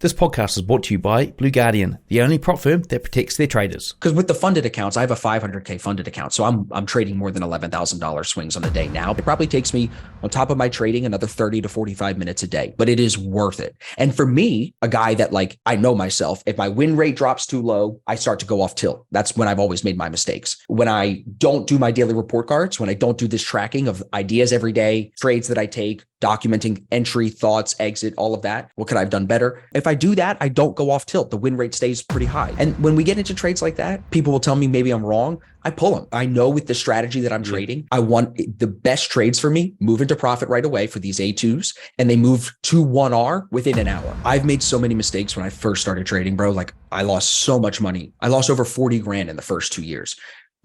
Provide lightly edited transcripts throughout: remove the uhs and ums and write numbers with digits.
This podcast is brought to you by Blue Guardian, the only prop firm that protects their traders. Because with the funded accounts, I have a 500K funded account. So I'm trading more than $11,000 swings on a day now. It probably takes me, on top of my trading, another 30 to 45 minutes a day, but it is worth it. And for me, a guy that I know myself, if my win rate drops too low, I start to go off tilt. That's when I've always made my mistakes. When I don't do my daily report cards, when I don't do this tracking of ideas every day, trades that I take, documenting entry, thoughts, exit, all of that. What could I have done better? If I do that, I don't go off tilt. The win rate stays pretty high. And when we get into trades like that, people will tell me maybe I'm wrong. I pull them. I know with the strategy that I'm trading, I want the best trades for me move into profit right away for these A2s, and they move to 1R within an hour. I've made so many mistakes when I first started trading, bro. I lost so much money. I lost over 40 grand in the first 2 years.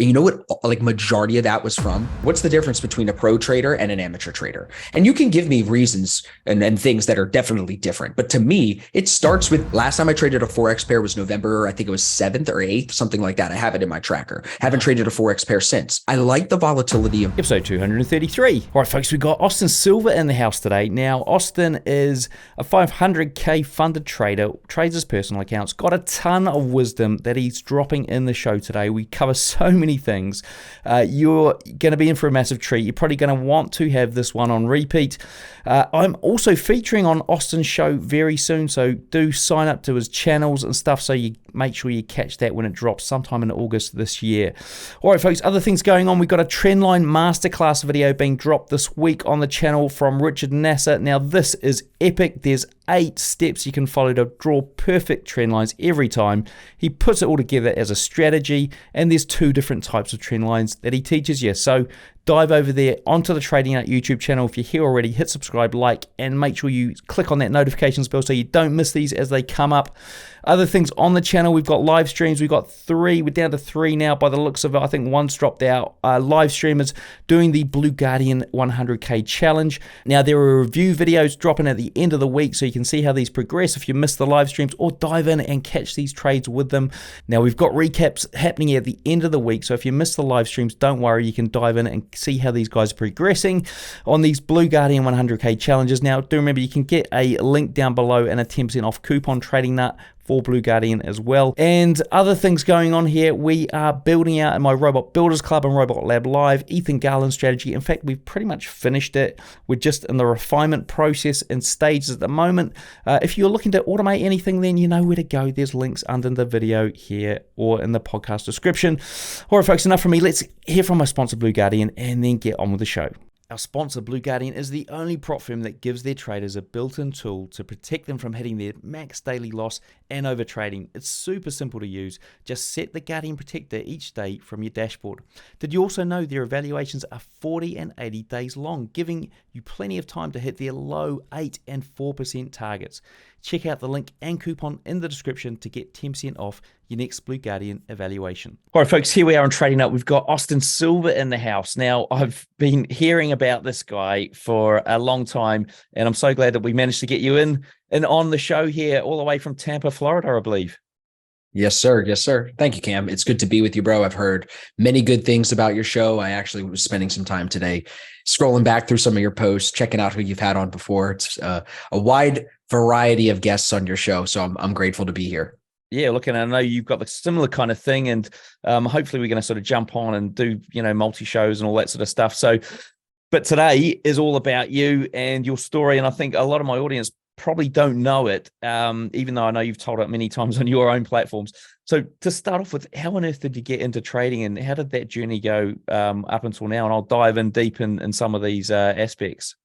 And you know what, majority of that was from? What's the difference between a pro trader and an amateur trader? And you can give me reasons and things that are definitely different. But to me, it starts with last time I traded a Forex pair was November, I think it was 7th or 8th, something like that. I have it in my tracker. Haven't traded a Forex pair since. I like the volatility of Episode 233. All right, folks, we got Austin Silver in the house today. Now, Austin is a 500K funded trader, trades his personal accounts, got a ton of wisdom that he's dropping in the show today. We cover so many things. You're going to be in for a massive treat. You're probably going to want to have this one on repeat. I'm also featuring on Austin's show very soon, so do sign up to his channels and stuff so you make sure you catch that when it drops sometime in August this year. All right, folks, other things going on. We've got a Trendline Masterclass video being dropped this week on the channel from Richard Nasser. Now, this is epic. There's 8 steps you can follow to draw perfect trend lines every time. He puts it all together as a strategy, and there's 2 different types of trend lines that he teaches you. So dive over there onto the Trading Nut YouTube channel. If you're here already, hit subscribe, like, and make sure you click on that notifications bell so you don't miss these as they come up. Other things on the channel, we've got live streams. We've got 3. We're down to 3 now by the looks of it. I think one's dropped out. Live streamers doing the Blue Guardian 100K challenge. Now, there are review videos dropping at the end of the week so you can see how these progress if you missed the live streams, or dive in and catch these trades with them. Now, we've got recaps happening at the end of the week, so if you missed the live streams, don't worry. You can dive in and see how these guys are progressing on these Blue Guardian 100K challenges. Now, do remember you can get a link down below and a 10% off coupon Trading Nut for Blue Guardian as well. And other things going on here, we are building out in my Robot Builders Club and Robot Lab Live, Ethan Garland strategy. In fact, we've pretty much finished it. We're just in the refinement process and stages at the moment. If you're looking to automate anything, then you know where to go. There's links under the video here or in the podcast description. All right, folks, enough from me. Let's hear from my sponsor, Blue Guardian, and then get on with the show. Our sponsor, Blue Guardian, is the only prop firm that gives their traders a built-in tool to protect them from hitting their max daily loss and overtrading. It's super simple to use. Just set the Guardian Protector each day from your dashboard. Did you also know their evaluations are 40 and 80 days long, giving you plenty of time to hit their low 8 and 4% targets? Check out the link and coupon in the description to get 10% off your next Blue Guardian evaluation. All right, folks, here we are on Trading Nut. We've got Austin Silver in the house. Now, I've been hearing about this guy for a long time, and I'm so glad that we managed to get you in and on the show here all the way from Tampa, Florida, I believe. Yes, sir. Yes, sir. Thank you, Cam. It's good to be with you, bro. I've heard many good things about your show. I actually was spending some time today scrolling back through some of your posts, checking out who you've had on before. It's a wide variety of guests on your show, so I'm grateful to be here. Yeah, look, and I know you've got the similar kind of thing, and hopefully we're going to sort of jump on and do, multi shows and all that sort of stuff. So, but today is all about you and your story, and I think a lot of my audience probably don't know it, even though I know you've told it many times on your own platforms. So to start off with, how on earth did you get into trading, and how did that journey go up until now? And I'll dive in deep in some of these aspects.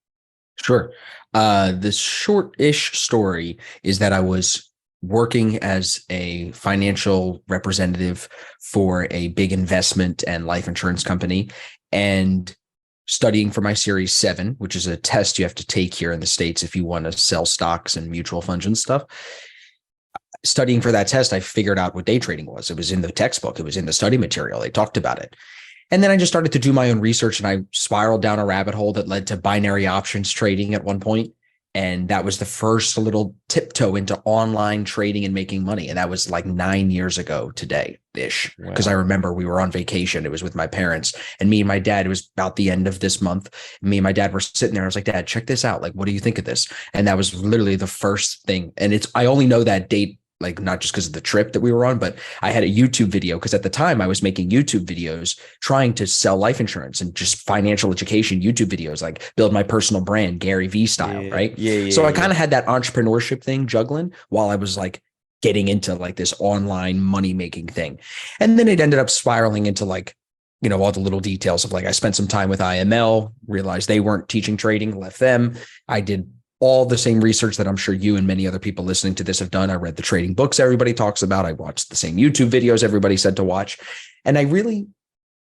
Sure. The short-ish story is that I was working as a financial representative for a big investment and life insurance company, and studying for my Series 7, which is a test you have to take here in the States if you want to sell stocks and mutual funds and stuff. Studying for that test, I figured out what day trading was. It was in the textbook. It was in the study material. They talked about it. And then I just started to do my own research, and I spiraled down a rabbit hole that led to binary options trading at one point. And that was the first little tiptoe into online trading and making money. And that was like 9 years ago today ish. Because I remember we were on vacation. It was with my parents and me and my dad. It was about the end of this month. Me and my dad were sitting there. I was like, Dad, check this out. Like, what do you think of this? And that was literally the first thing. And I only know that date, like not just because of the trip that we were on, but I had a YouTube video because at the time I was making YouTube videos trying to sell life insurance and just financial education YouTube videos, like build my personal brand, Gary Vee style, right? So I kind of had that entrepreneurship thing juggling while I was like getting into like this online money making thing. And then it ended up spiraling into like, you know, all the little details of like, I spent some time with IML, realized they weren't teaching trading, left them. I did all the same research that I'm sure you and many other people listening to this have done. I read the trading books everybody talks about. I watched the same YouTube videos everybody said to watch. And I really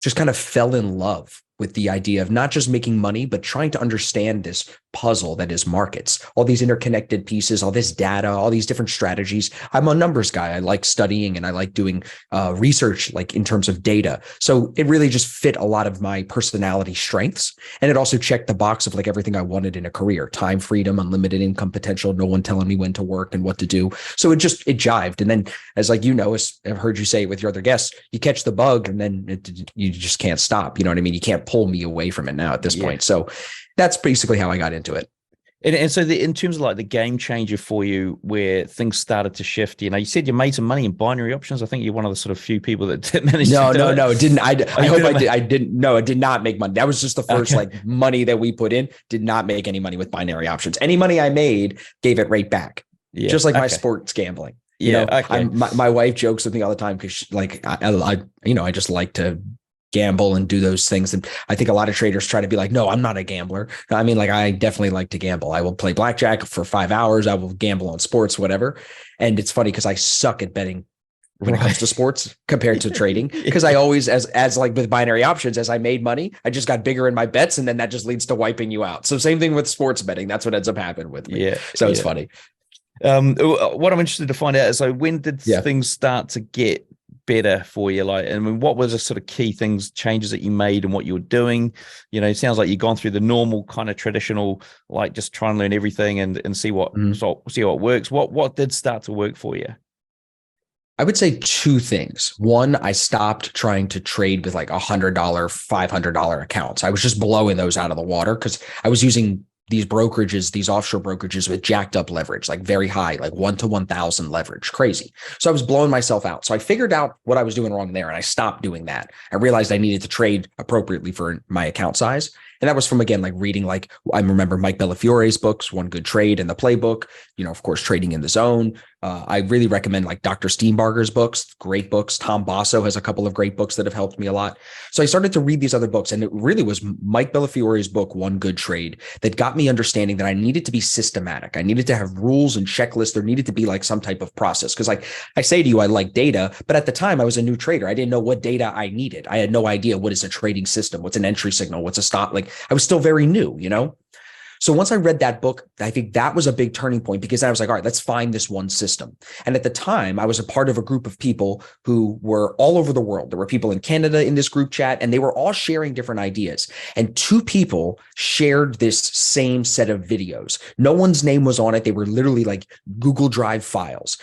just kind of fell in love with the idea of not just making money, but trying to understand this puzzle that is markets, all these interconnected pieces, all this data, all these different strategies. I'm a numbers guy. I like studying and I like doing research, like in terms of data. So it really just fit a lot of my personality strengths. And it also checked the box of like everything I wanted in a career: time, freedom, unlimited income potential, no one telling me when to work and what to do. So it jived. And then as like, you know, as I've heard you say with your other guests, you catch the bug and then you just can't stop. You know what I mean? You can't pull me away from it now at this point. So that's basically how I got into it. And so in terms of like the game changer for you, where things started to shift, you know, you said you made some money in binary options. I think you're one of the sort of few people that managed to do it. No, it didn't. I hope I did. I didn't. No, it did not make money. That was just the first like money that we put in. Did not make any money with binary options. Any money I made, gave it right back. Yeah. Just like my sports gambling. You know, my wife jokes with me all the time because like I just like to gamble and do those things. And I think a lot of traders try to be like, no, I'm not a gambler. I mean, like, I definitely like to gamble. I will play blackjack for 5 hours. I will gamble on sports, whatever. And it's funny because I suck at betting when it comes to sports compared to trading. Because I always, as like with binary options, as I made money, I just got bigger in my bets. And then that just leads to wiping you out. So same thing with sports betting. That's what ends up happening with me. So it's funny. What I'm interested to find out is, like, when did things start to get better for you? Like, I mean, what was the sort of key changes that you made and what you were doing? You know, it sounds like you've gone through the normal kind of traditional, like just try and learn everything and see what see what works. What did start to work for you? I would say two things. One, I stopped trying to trade with like $100, $500 accounts. I was just blowing those out of the water because I was using these brokerages, these offshore brokerages with jacked up leverage, like very high, like 1 to 1,000 leverage, crazy. So I was blowing myself out. So I figured out what I was doing wrong there and I stopped doing that. I realized I needed to trade appropriately for my account size. And that was from, again, like reading, like I remember Mike Bellafiore's books, One Good Trade and The Playbook, you know, of course, Trading in the Zone. I really recommend like Dr. Steenbarger's books, great books. Tom Basso has a couple of great books that have helped me a lot. So I started to read these other books, and it really was Mike Bellafiore's book, One Good Trade, that got me understanding that I needed to be systematic. I needed to have rules and checklists. There needed to be like some type of process. Because like I say to you, I like data, but at the time I was a new trader. I didn't know what data I needed. I had no idea what is a trading system, what's an entry signal, what's a stop. Like I was still very new, you know? So once I read that book, I think that was a big turning point, because I was like, all right, let's find this one system. And at the time, I was a part of a group of people who were all over the world. There were people in Canada in this group chat, and they were all sharing different ideas. And two people shared this same set of videos. No one's name was on it. They were literally like Google Drive files.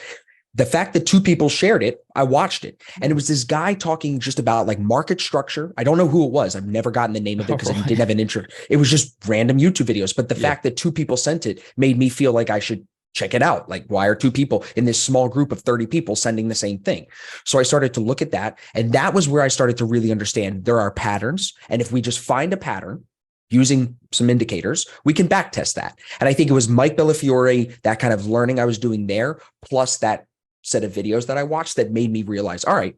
The fact that two people shared it, I watched it. And it was this guy talking just about like market structure. I don't know who it was. I've never gotten the name of it because I didn't have an intro. It was just random YouTube videos. But the fact that two people sent it made me feel like I should check it out. Like, why are two people in this small group of 30 people sending the same thing? So I started to look at that. And that was where I started to really understand there are patterns. And if we just find a pattern, using some indicators, we can back test that. And I think it was Mike Bellafiore, that kind of learning I was doing there, plus that set of videos that I watched, that made me realize, all right,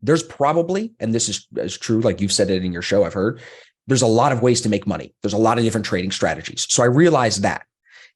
there's probably, and this is true, like you've said it in your show, I've heard, there's a lot of ways to make money. There's a lot of different trading strategies. So I realized that.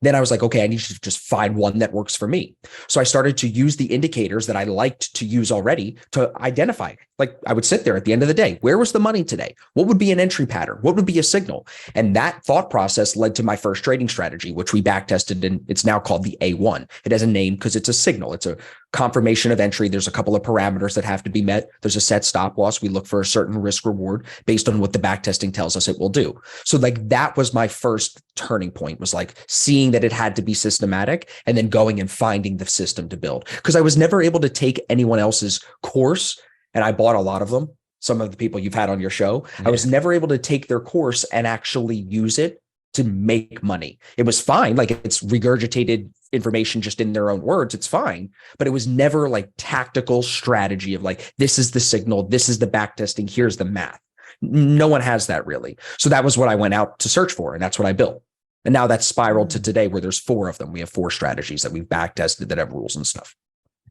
Then I was like, okay, I need to just find one that works for me. So I started to use the indicators that I liked to use already to identify, Like I would sit there at the end of the day. Where was the money today? What would be an entry pattern? What would be a signal? And that thought process led to my first trading strategy, which we back tested, and it's now called the A1. It has a name because it's a signal. It's a confirmation of entry. There's a couple of parameters that have to be met. There's a set stop loss. We look for a certain risk reward based on what the back testing tells us it will do. So like that was my first turning point, was like seeing that it had to be systematic and then going and finding the system to build. Because I was never able to take anyone else's course, and I bought a lot of them. Some of the people you've had on your show, I was never able to take their course and actually use it to make money. It was fine. Like it's regurgitated information just in their own words. It's fine. But it was never like tactical strategy of like, this is the signal. This is the back testing. Here's the math. No one has that really. So that was what I went out to search for. And that's what I built. And now that's spiraled to today where there's 4 of them. We have 4 strategies that we've back tested that have rules and stuff.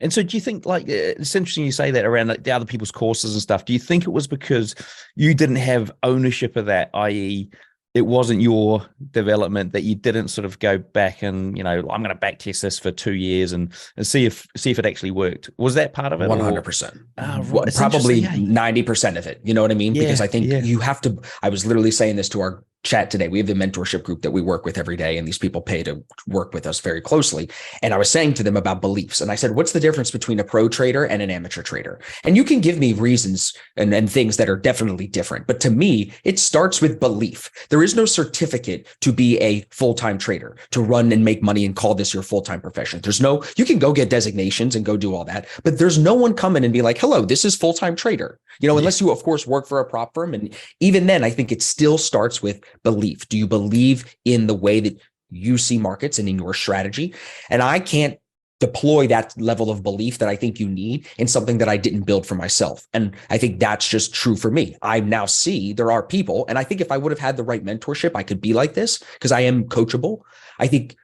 And so do you think, like, it's interesting you say that around the other people's courses and stuff. Do you think it was because you didn't have ownership of that, i.e., it wasn't your development, that you didn't sort of go back and, you know, I'm going to back test this for 2 years and see if it actually worked? Was that part of it? 100%. Right. Probably 90% of it. You know what I mean? Yeah, because I think yeah. you have to, I was literally saying this to our chat today. We have the mentorship group that we work with every day, and these people pay to work with us very closely. And I was saying to them about beliefs. And I said, what's the difference between a pro trader and an amateur trader? And you can give me reasons and things that are definitely different. But to me, it starts with belief. There is no certificate to be a full-time trader, to run and make money and call this your full-time profession. There's no, you can go get designations and go do all that, but there's no one coming and be like, hello, this is full-time trader. You know, unless you, of course, work for a prop firm. And even then, I think it still starts with belief. Do you believe in the way that you see markets and in your strategy? And I can't deploy that level of belief that I think you need in something that I didn't build for myself. And I think that's just true for me. I now see there are people, and I think if I would have had the right mentorship, I could be like this because I am coachable. I think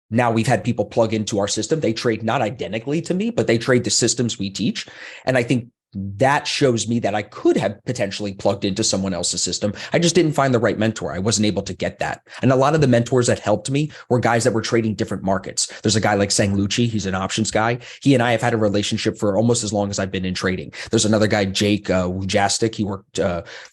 now we've had people plug into our system. They trade not identically to me, but they trade the systems we teach. And I think that shows me that I could have potentially plugged into someone else's system. I just didn't find the right mentor. I wasn't able to get that. And a lot of the mentors that helped me were guys that were trading different markets. There's a guy like Sang Lucci. He's an options guy. He and I have had a relationship for almost as long as I've been in trading. There's another guy, Jake Wujastik. He worked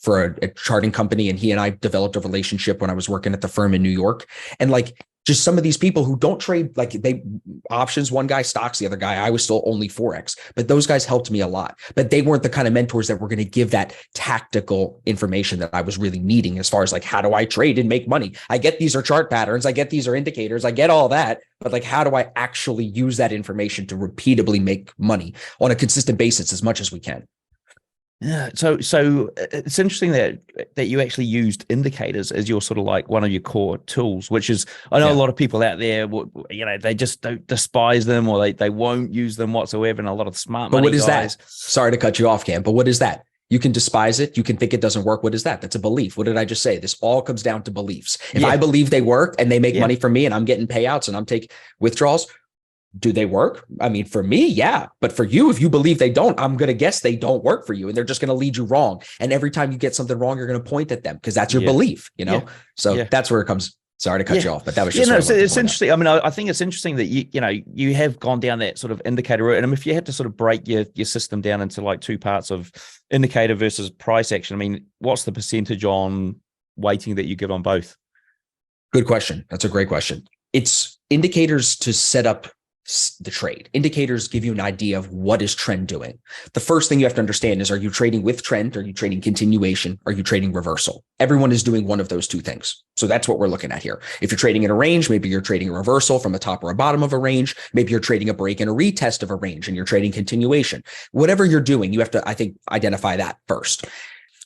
for a charting company, and he and I developed a relationship when I was working at the firm in New York. And like, just some of these people who don't trade, like they options, one guy stocks, the other guy, I was still only Forex, but those guys helped me a lot, but they weren't the kind of mentors that were going to give that tactical information that I was really needing as far as like, how do I trade and make money? I get these are chart patterns. I get these are indicators. I get all that, but like, how do I actually use that information to repeatably make money on a consistent basis as much as we can? Yeah, so it's interesting that you actually used indicators as your sort of like one of your core tools, which is, I know a lot of people out there, you know, they just don't despise them, or they won't use them whatsoever. And a lot of the smart money what is guys, that? Sorry to cut you off, Cam, but what is that? You can despise it. You can think it doesn't work. What is that? That's a belief. What did I just say? This all comes down to beliefs. If I believe they work and they make money for me and I'm getting payouts and I'm taking withdrawals, do they work? I mean, for me, yeah. But for you, if you believe they don't, I'm going to guess they don't work for you, and they're just going to lead you wrong. And every time you get something wrong, you're going to point at them because that's your belief, you know? So that's where it comes. Sorry to cut you off, but that was just it's interesting. I mean, I think it's interesting that you have gone down that sort of indicator route. And if you had to sort of break your system down into like 2 parts of indicator versus price action, I mean, what's the percentage on weighting that you give on both? Good question. That's a great question. It's indicators to set up the trade. Indicators give you an idea of what is trend doing. The first thing you have to understand is, are you trading with trend? Are you trading continuation? Are you trading reversal? Everyone is doing one of those 2 things. So that's what we're looking at here. If you're trading in a range, maybe you're trading a reversal from a top or a bottom of a range. Maybe you're trading a break and a retest of a range, and you're trading continuation. Whatever you're doing, you have to, I think, identify that first.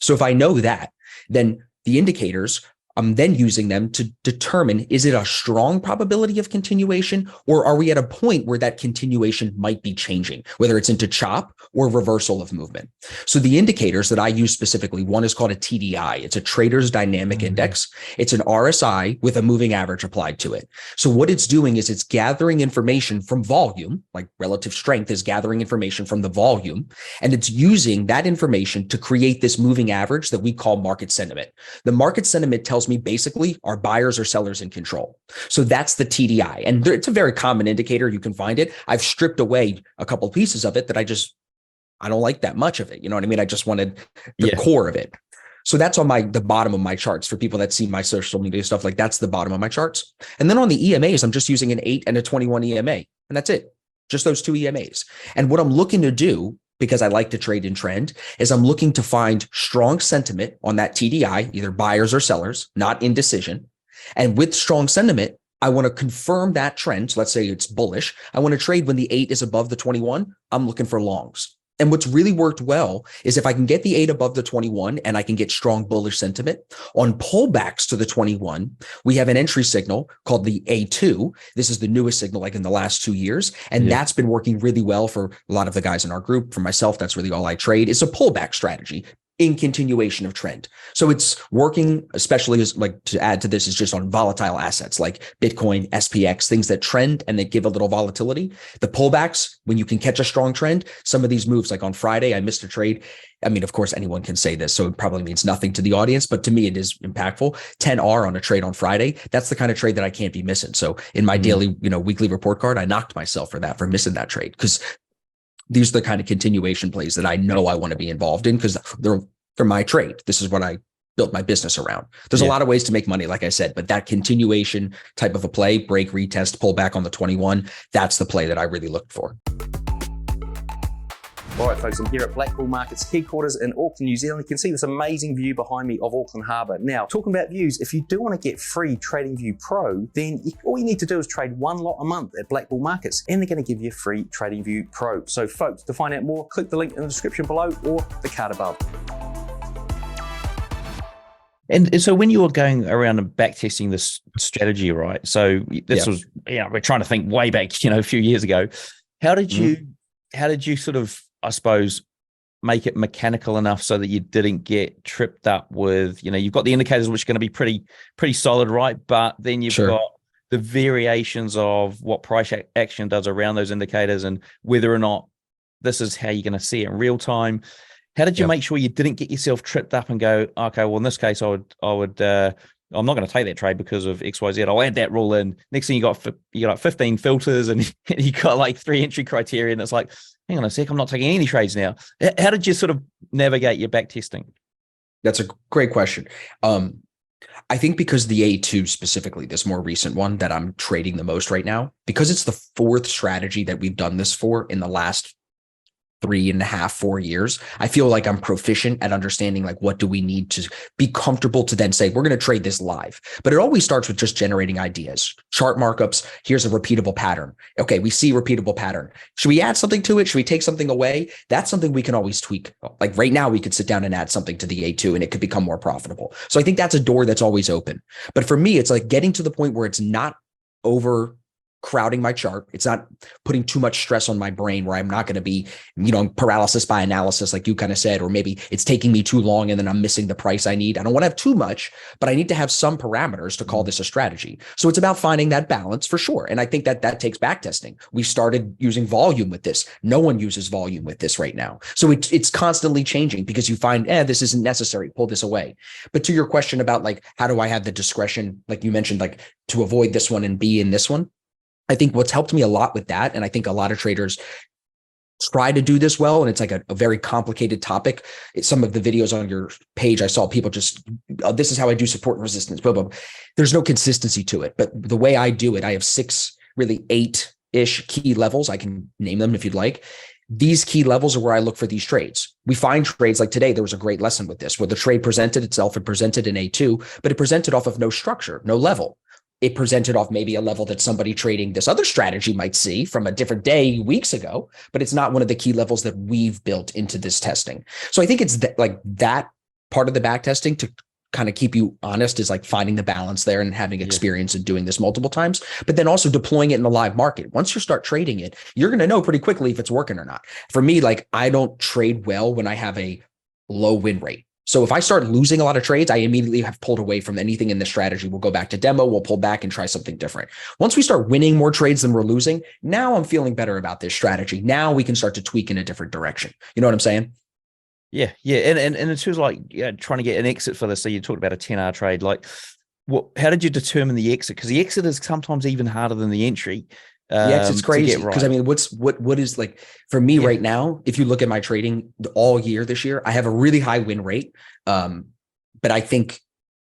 So if I know that, then the indicators, I'm then using them to determine, is it a strong probability of continuation, or are we at a point where that continuation might be changing, whether it's into chop or reversal of movement? So the indicators that I use specifically, one is called a TDI. It's a Trader's Dynamic Index. It's an RSI with a moving average applied to it. So what it's doing is it's gathering information from volume, like relative strength is gathering information from the volume, and it's using that information to create this moving average that we call market sentiment. The market sentiment tells me basically are buyers or sellers in control. So that's the TDI. And it's a very common indicator. You can find it. I've stripped away a couple pieces of it that I just I don't like that much of it. You know what I mean? I just wanted the Yeah. core of it. So that's on the bottom of my charts for people that see my social media stuff. Like that's the bottom of my charts. And then on the EMAs, I'm just using an 8 and a 21 EMA, and that's it. Just those two EMAs. And what I'm looking to do, because I like to trade in trend, is I'm looking to find strong sentiment on that TDI, either buyers or sellers, not indecision. And with strong sentiment, I want to confirm that trend. So let's say it's bullish. I want to trade when the 8 is above the 21. I'm looking for longs. And what's really worked well is if I can get the 8 above the 21 and I can get strong bullish sentiment on pullbacks to the 21, we have an entry signal called the A2. This is the newest signal like in the last 2 years. And that's been working really well for a lot of the guys in our group. For myself, that's really all I trade. It's a pullback strategy in continuation of trend. So it's working, especially as like to add to this is just on volatile assets like Bitcoin, SPX, things that trend and they give a little volatility. The pullbacks, when you can catch a strong trend, some of these moves like on Friday, I missed a trade. I mean, of course, anyone can say this, so it probably means nothing to the audience, but to me, it is impactful. 10R on a trade on Friday. That's the kind of trade that I can't be missing. So in my daily, weekly report card, I knocked myself for missing that trade because these are the kind of continuation plays that I know I want to be involved in because they're my trade. This is what I built my business around. There's a lot of ways to make money, like I said, but that continuation type of a play, break, retest, pull back on the 21, that's the play that I really look for. All right, folks, I'm here at Black Bull Markets headquarters in Auckland, New Zealand. You can see this amazing view behind me of Auckland Harbour. Now, talking about views, if you do want to get free TradingView Pro, then all you need to do is trade one lot a month at Black Bull Markets, and they're going to give you free TradingView Pro. So, folks, to find out more, click the link in the description below or the card above. And so when you were going around and back testing this strategy, right? So this was, we're trying to think way back, a few years ago. How did you sort of, I suppose, make it mechanical enough so that you didn't get tripped up with, you've got the indicators, which are going to be pretty solid, right? But then you've got the variations of what price action does around those indicators and whether or not this is how you're going to see it in real time. How did you make sure you didn't get yourself tripped up and go, okay, well, in this case, I'm not going to take that trade because of XYZ. I'll add that rule in. Next thing you got like 15 filters and you got like 3 entry criteria. And it's like, hang on a sec, I'm not taking any trades now. How did you sort of navigate your back testing? That's a great question. I think because the A2 specifically, this more recent one that I'm trading the most right now, because it's the 4th strategy that we've done this for in the last 3.5, 4 years, I feel like I'm proficient at understanding like what do we need to be comfortable to then say we're going to trade this live. But it always starts with just generating ideas, chart markups. Here's a repeatable pattern. Okay, we see repeatable pattern. Should we add something to it? Should we take something away? That's something we can always tweak. Like right now, we could sit down and add something to the A2 and it could become more profitable. So I think that's a door that's always open. But for me, it's like getting to the point where it's not overcrowding my chart. It's not putting too much stress on my brain where I'm not going to be, paralysis by analysis, like you kind of said, or maybe it's taking me too long and then I'm missing the price I need. I don't want to have too much, but I need to have some parameters to call this a strategy. So it's about finding that balance for sure. And I think that takes back testing. We started using volume with this. No one uses volume with this right now. So it's constantly changing because you find, this isn't necessary. Pull this away. But to your question about like, how do I have the discretion, like you mentioned, like to avoid this one and be in this one? I think what's helped me a lot with that, and I think a lot of traders try to do this well, and it's like a very complicated topic. Some of the videos on your page, I saw people just, this is how I do support and resistance, blah, blah, blah. There's no consistency to it. But the way I do it, I have 6, really 8-ish key levels. I can name them if you'd like. These key levels are where I look for these trades. We find trades like today, there was a great lesson with this, where the trade presented itself, it presented in A2, but it presented off of no structure, no level. It presented off maybe a level that somebody trading this other strategy might see from a different day, weeks ago, but it's not one of the key levels that we've built into this testing. So I think it's that part of the back testing to kind of keep you honest is like finding the balance there and having experience in doing this multiple times, but then also deploying it in the live market. Once you start trading it, you're going to know pretty quickly if it's working or not. For me, like I don't trade well when I have a low win rate. So if I start losing a lot of trades, I immediately have pulled away from anything in the strategy. We'll go back to demo. We'll pull back and try something different. Once we start winning more trades than we're losing, now I'm feeling better about this strategy. Now we can start to tweak in a different direction. You know what I'm saying? Yeah. And in terms of like trying to get an exit for this, so you talked about a 10R trade. Like, how did you determine the exit? Because the exit is sometimes even harder than the entry. Yes, it's to crazy get because right. I mean, what is like for me Yeah. right now? If you look at my trading all year this year, I have a really high win rate. But I think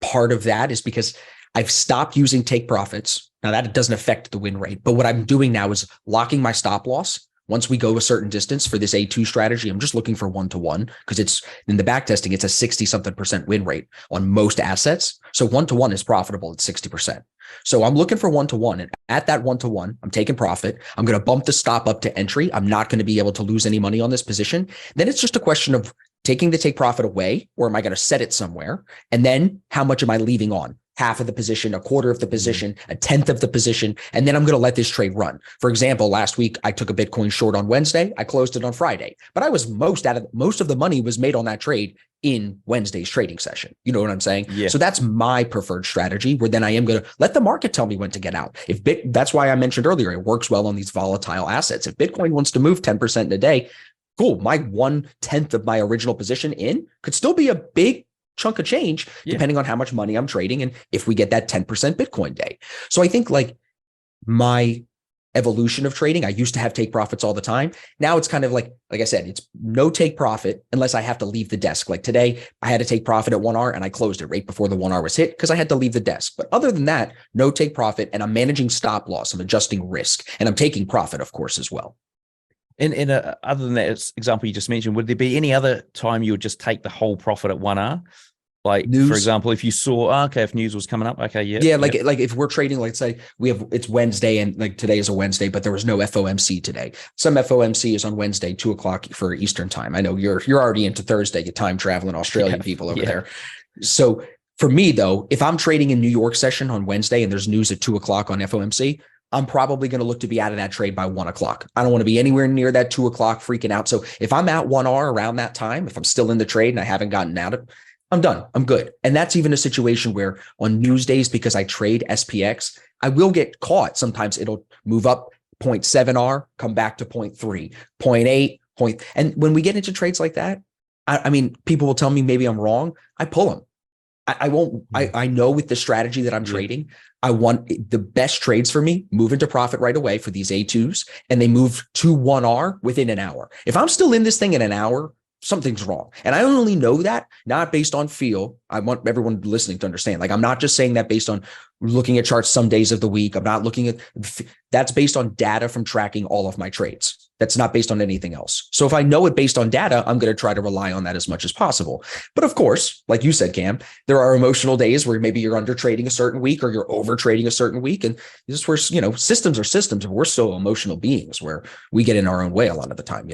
part of that is because I've stopped using take profits. Now that doesn't affect the win rate, but what I'm doing now is locking my stop loss. Once we go a certain distance for this A2 strategy, I'm just looking for 1-to-1 because it's in the back testing, it's a 60 something percent win rate on most assets. So 1-to-1 is profitable at 60%. So I'm looking for 1-to-1. And at that 1-to-1, I'm taking profit. I'm going to bump the stop up to entry. I'm not going to be able to lose any money on this position. Then it's just a question of taking the take profit away, or am I going to set it somewhere? And then how much am I leaving on? Half of the position, a quarter of the position, a tenth of the position, and then I'm going to let this trade run. For example, last week I took a Bitcoin short on Wednesday. I closed it on Friday, but I was most of the money was made on that trade in Wednesday's trading session. You know what I'm saying? Yeah. So that's my preferred strategy, where then I am going to let the market tell me when to get out. That's why I mentioned earlier, it works well on these volatile assets. If Bitcoin wants to move 10% in a day, cool. My 1/10 of my original position in could still be a big chunk of change, depending on how much money I'm trading and if we get that 10% Bitcoin day. So I think like my evolution of trading, I used to have take profits all the time. Now it's kind of like I said, it's no take profit unless I have to leave the desk. Like today, I had to take profit at 1 hour and I closed it right before the 1 hour was hit because I had to leave the desk. But other than that, no take profit, and I'm managing stop loss. I'm adjusting risk, and I'm taking profit, of course, as well. And other than that example you just mentioned, would there be any other time you would just take the whole profit at 1R? Like news. For example, if you saw, if news was coming up, like if we're trading, like say it's Wednesday and like today is a Wednesday, but there was no FOMC today. Some FOMC is on Wednesday, 2:00 for Eastern time. I know you're already into Thursday, you time traveling Australian people over there. So for me though, if I'm trading in New York session on Wednesday and there's news at 2:00 on FOMC, I'm probably going to look to be out of that trade by 1:00. I don't want to be anywhere near that 2:00 freaking out. So if I'm at 1R around that time, if I'm still in the trade and I haven't gotten out of, I'm done. I'm good. And that's even a situation where on news days, because I trade SPX, I will get caught. Sometimes it'll move up 0.7R, come back to 0.3, 0.8. And when we get into trades like that, I mean, people will tell me maybe I'm wrong. I pull them. I won't. I know with the strategy that I'm trading, I want the best trades for me move into profit right away for these A2s, and they move to 1R within an hour. If I'm still in this thing in an hour, something's wrong. And I only know that not based on feel. I want everyone listening to understand. Like, I'm not just saying that based on looking at charts some days of the week. I'm not looking at that's based on data from tracking all of my trades. That's not based on anything else. So if I know it based on data, I'm going to try to rely on that as much as possible. But of course, like you said, Cam, there are emotional days where maybe you're under trading a certain week or you're over trading a certain week. And this is where, systems are systems. And we're so emotional beings where we get in our own way a lot of the time,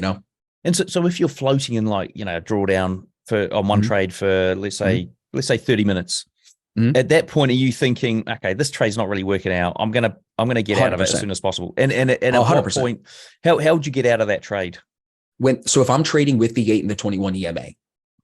And so if you're floating in a drawdown on one trade for let's say 30 minutes, at that point, are you thinking, okay, this trade's not really working out. I'm gonna get 100%. Out of it as soon as possible. And at 100%. What point, how would you get out of that trade? So if I'm trading with the 8 and the 21 EMA,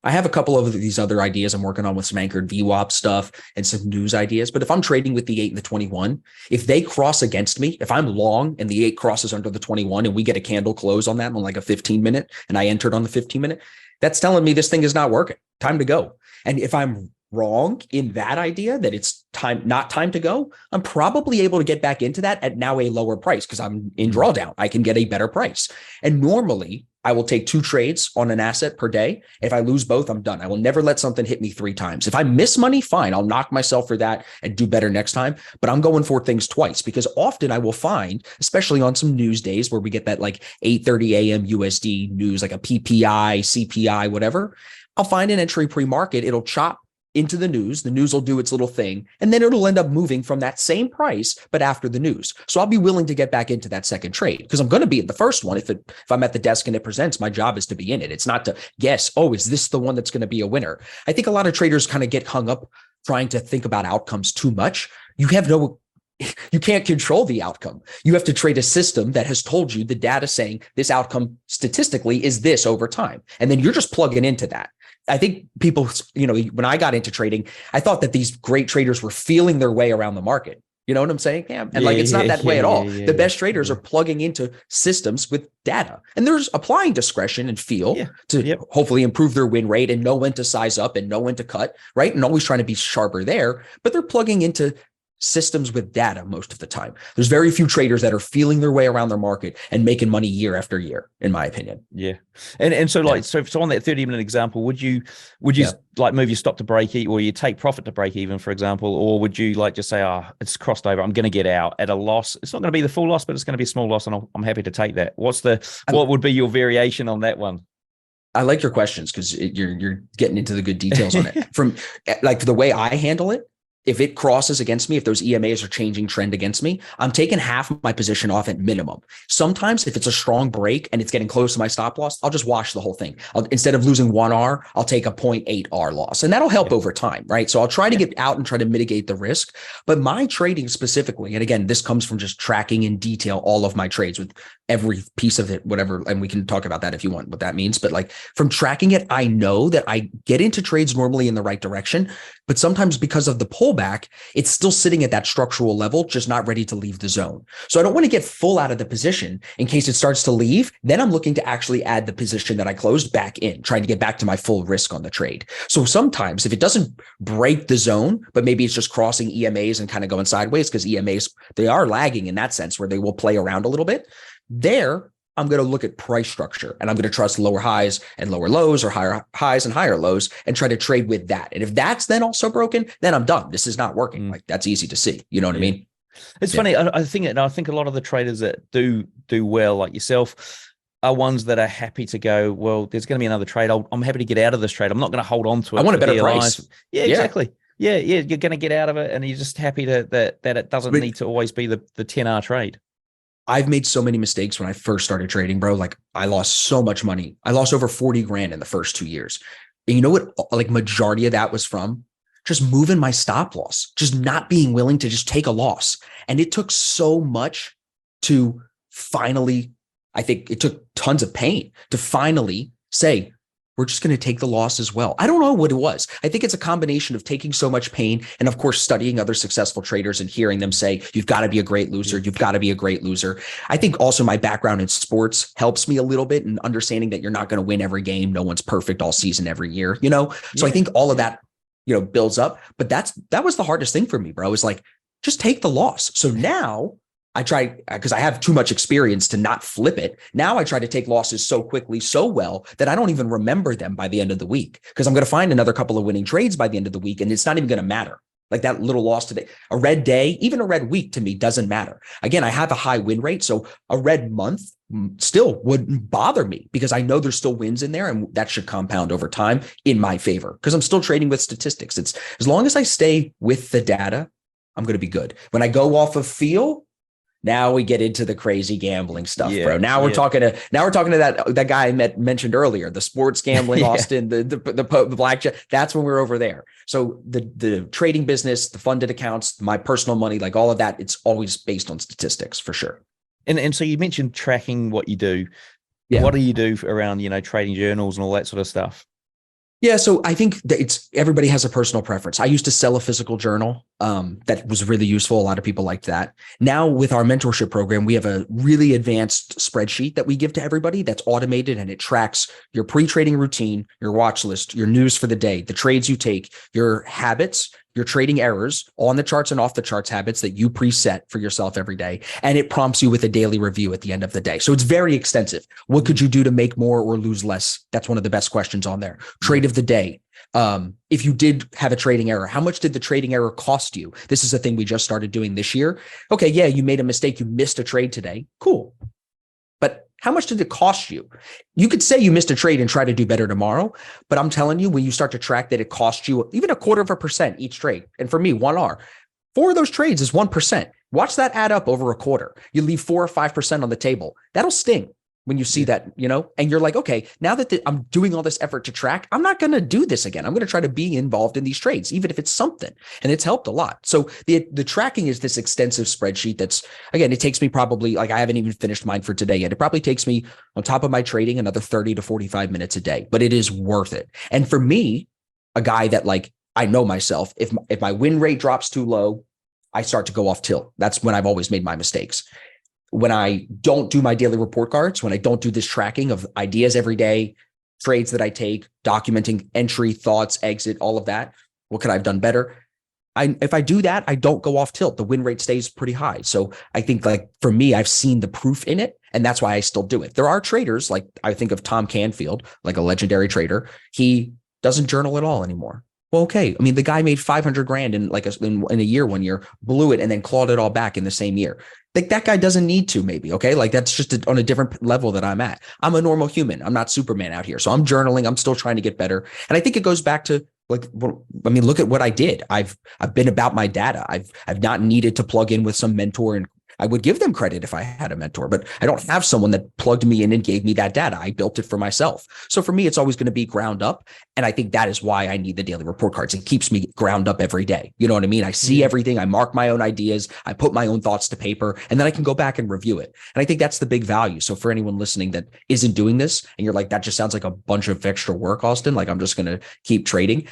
I have a couple of these other ideas I'm working on with some anchored VWAP stuff and some news ideas. But if I'm trading with the 8 and the 21, if they cross against me, if I'm long and the 8 crosses under the 21 and we get a candle close on that on like a 15-minute and I entered on the 15-minute, that's telling me this thing is not working. Time to go. And if I'm wrong in that idea that it's not time to go, I'm probably able to get back into that at now a lower price because I'm in drawdown. I can get a better price. And normally I will take 2 trades on an asset per day. If I lose both, I'm done. I will never let something hit me 3 times. If I miss money, fine. I'll knock myself for that and do better next time. But I'm going for things twice because often I will find, especially on some news days where we get that like 8:30 a.m. USD news, like a PPI, CPI, whatever, I'll find an entry pre-market. It'll chop into the news will do its little thing, and then it'll end up moving from that same price, but after the news. So I'll be willing to get back into that second trade because I'm going to be in the first one. If I'm at the desk and it presents, my job is to be in it. It's not to guess, is this the one that's going to be a winner? I think a lot of traders kind of get hung up trying to think about outcomes too much. You can't control the outcome. You have to trade a system that has told you the data saying this outcome statistically is this over time. And then you're just plugging into that. I think people, when I got into trading, I thought that these great traders were feeling their way around the market. You know what I'm saying? Yeah. And it's not that way at all. The best traders are plugging into systems with data, and there's applying discretion and feel to hopefully improve their win rate and know when to size up and know when to cut, right? And always trying to be sharper there, but they're plugging into systems with data most of the time. There's very few traders that are feeling their way around their market and making money year after year, in my opinion. Yeah. And so like, so on that 30-minute example, would you like move your stop to break even, or you take profit to break even, for example, or would you like just say, oh, it's crossed over, I'm going to get out at a loss. It's not going to be the full loss, but it's going to be a small loss, and I'm happy to take that. What would be your variation on that one? I like your questions because you're getting into the good details on it. From like the way I handle it, if it crosses against me, if those EMAs are changing trend against me, I'm taking half of my position off at minimum. Sometimes if it's a strong break and it's getting close to my stop loss, I'll just wash the whole thing. Instead of losing 1R, I'll take a 0.8 R loss, and that'll help over time, right? So I'll try to get out and try to mitigate the risk. But my trading specifically, and again, this comes from just tracking in detail all of my trades with every piece of it, whatever, and we can talk about that if you want, what that means. But like from tracking it, I know that I get into trades normally in the right direction, but sometimes because of the pullback, it's still sitting at that structural level, just not ready to leave the zone. So I don't want to get full out of the position in case it starts to leave. Then I'm looking to actually add the position that I closed back in, trying to get back to my full risk on the trade. So sometimes if it doesn't break the zone, but maybe it's just crossing EMAs and kind of going sideways, because EMAs, they are lagging in that sense where they will play around a little bit. There, I'm going to look at price structure, and I'm going to trust lower highs and lower lows, or higher highs and higher lows, and try to trade with that. And if that's then also broken, then I'm done. This is not working. Like, that's easy to see. You know what I mean? It's funny. I think a lot of the traders that do well, like yourself, are ones that are happy to go, well, there's going to be another trade. I'm happy to get out of this trade. I'm not going to hold on to it. I want a better price. Yeah, exactly. Yeah. You're going to get out of it, and you're just happy that it doesn't need to always be the 10R trade. I've made so many mistakes when I first started trading, bro. Like, I lost so much money. I lost over 40 grand in the first 2 years. And you know what? Like, majority of that was from just moving my stop loss, just not being willing to just take a loss. And it took so much to finally, I think it took tons of pain to finally say, we're just going to take the loss as well. I don't know what it was. I think it's a combination of taking so much pain and, of course, studying other successful traders and hearing them say, you've got to be a great loser. You've got to be a great loser. I think also my background in sports helps me a little bit in understanding that you're not going to win every game. No one's perfect all season, every year, you know? So I think all of that, you know, builds up. But that was the hardest thing for me, bro, is like, just take the loss. So now I try, because I have too much experience to not flip it. Now I try to take losses so quickly, so well, that I don't even remember them by the end of the week, because I'm going to find another couple of winning trades by the end of the week, and it's not even going to matter. Like that little loss today, a red day, even a red week to me doesn't matter. Again, I have a high win rate, so a red month still wouldn't bother me because I know there's still wins in there, and that should compound over time in my favor because I'm still trading with statistics. It's as long as I stay with the data, I'm going to be good. When I go off of feel, now we get into the crazy gambling stuff, bro. Now we're talking to that guy I mentioned earlier, the sports gambling, Austin, the blackjack. That's when we're over there. So the trading business, the funded accounts, my personal money, like all of that, it's always based on statistics for sure. And so you mentioned tracking what you do. Yeah. What do you do around, trading journals and all that sort of stuff? Yeah, so I think that everybody has a personal preference. I used to sell a physical journal that was really useful. A lot of people liked that. Now with our mentorship program, we have a really advanced spreadsheet that we give to everybody that's automated, and it tracks your pre-trading routine, your watch list, your news for the day, the trades you take, your habits, your trading errors, on the charts and off the charts habits that you preset for yourself every day. And it prompts you with a daily review at the end of the day. So it's very extensive. What could you do to make more or lose less? That's one of the best questions on there. Trade of the day. If you did have a trading error, how much did the trading error cost you? This is a thing we just started doing this year. Okay, yeah, you made a mistake. You missed a trade today. Cool. But how much did it cost you? You could say you missed a trade and try to do better tomorrow, but I'm telling you, when you start to track that it cost you even 0.25% each trade, and for me, 1R, 4 of those trades is 1%. Watch that add up over a quarter. You leave 4 or 5% on the table. That'll sting when you see that, and you're like, okay, now that I'm doing all this effort to track, I'm not going to do this again. I'm going to try to be involved in these trades, even if it's something. And it's helped a lot. So the tracking is this extensive spreadsheet that's, again, it takes me probably, like, I haven't even finished mine for today yet. It probably takes me, on top of my trading, another 30 to 45 minutes a day, but it is worth it. And for me, a guy that, like, I know myself, if my win rate drops too low, I start to go off tilt. That's when I've always made my mistakes. When I don't do my daily report cards, when I don't do this tracking of ideas every day, trades that I take, documenting entry, thoughts, exit, all of that, what could I have done better? if I do that, I don't go off tilt. The win rate stays pretty high. So I think like for me, I've seen the proof in it, and that's why I still do it. There are traders, like I think of Tom Canfield, like a legendary trader. He doesn't journal at all anymore. Well, okay. I mean, the guy made 500 grand in like in a year, 1 year, blew it, and then clawed it all back in the same year. Like that guy doesn't need to, maybe. Okay. Like that's just on a different level that I'm at. I'm a normal human. I'm not Superman out here. So I'm journaling. I'm still trying to get better. And I think it goes back to like, I mean, look at what I did. I've been about my data. I've not needed to plug in with some mentor, and I would give them credit if I had a mentor, but I don't have someone that plugged me in and gave me that data. I built it for myself. So for me, it's always going to be ground up. And I think that is why I need the daily report cards. It keeps me ground up every day. You know what I mean? I see everything. I mark my own ideas. I put my own thoughts to paper, and then I can go back and review it. And I think that's the big value. So for anyone listening that isn't doing this and you're like, that just sounds like a bunch of extra work, Austin, like I'm just going to keep trading.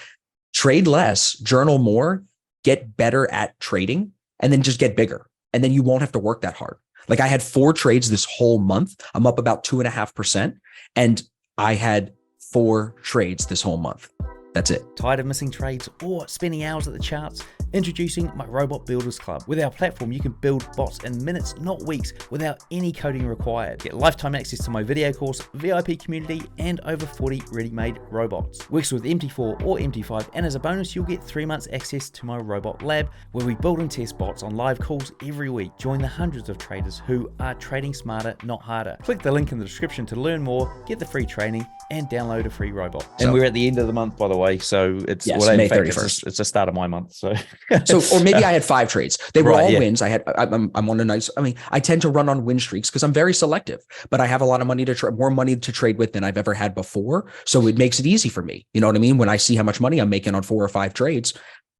Trade less, journal more, get better at trading, and then just get bigger. And then you won't have to work that hard. Like I had 4 trades this whole month. I'm up about 2.5%. And I had 4 trades this whole month. That's it. Tired of missing trades or spending hours at the charts? Introducing my Robot Builders Club. With our platform, you can build bots in minutes, not weeks, without any coding required. Get lifetime access to my video course, VIP community, and over 40 ready-made robots. Works with MT4 or MT5, and as a bonus, you'll get 3 months access to my robot lab, where we build and test bots on live calls every week. Join the hundreds of traders who are trading smarter, not harder. Click the link in the description to learn more, get the free training, and download a free robot. And we're at the end of the month, by the way, so it's May 31st. It's the start of my month. So, or maybe I had 5 trades. They were all yeah. wins. I'm on a nice. I mean, I tend to run on win streaks because I'm very selective. But I have a lot of money more money to trade with than I've ever had before. So it makes it easy for me. You know what I mean? When I see how much money I'm making on 4 or 5 trades,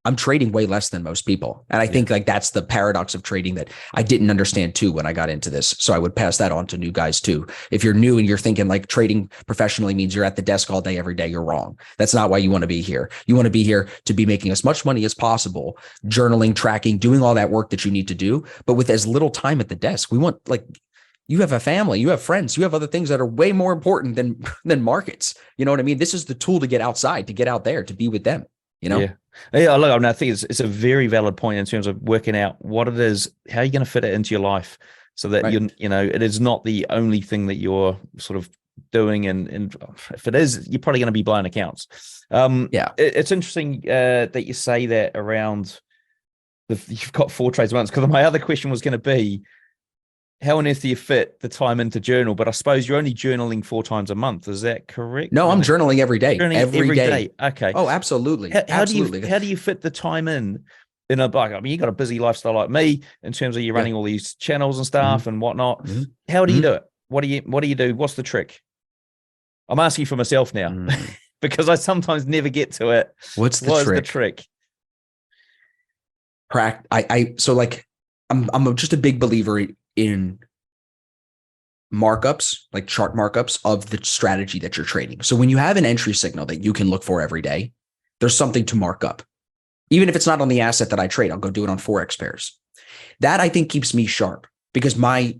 I'm trading way less than most people. And I think like that's the paradox of trading that I didn't understand too when I got into this. So I would pass that on to new guys too. If you're new and you're thinking like trading professionally means you're at the desk all day, every day, you're wrong. That's not why you want to be here. You want to be here to be making as much money as possible, journaling, tracking, doing all that work that you need to do, but with as little time at the desk. We want like, you have a family, you have friends, you have other things that are way more important than markets. You know what I mean? This is the tool to get outside, to get out there, to be with them. You know? Yeah, look, I mean, I think it's a very valid point in terms of working out what it is, how you're going to fit it into your life, so that you know it is not the only thing that you're sort of doing, and if it is, you're probably going to be blind accounts. It's interesting that you say that around you've got 4 trades once, because my other question was going to be, how on earth do you fit the time into journal? But I suppose you're only journaling 4 times a month. Is that correct? No, I'm journaling every day. Every day. Okay. Oh, absolutely. How do you fit the time in a bike? I mean, you got a busy lifestyle like me in terms of you running all these channels and stuff and whatnot. How do you do it? What do you do? What's the trick? I'm asking for myself now because I sometimes never get to it. What is the trick? So like, I'm just a big believer in markups, like chart markups of the strategy that you're trading. So when you have an entry signal that you can look for every day, there's something to mark up. Even if it's not on the asset that I trade, I'll go do it on Forex pairs. That I think keeps me sharp, because my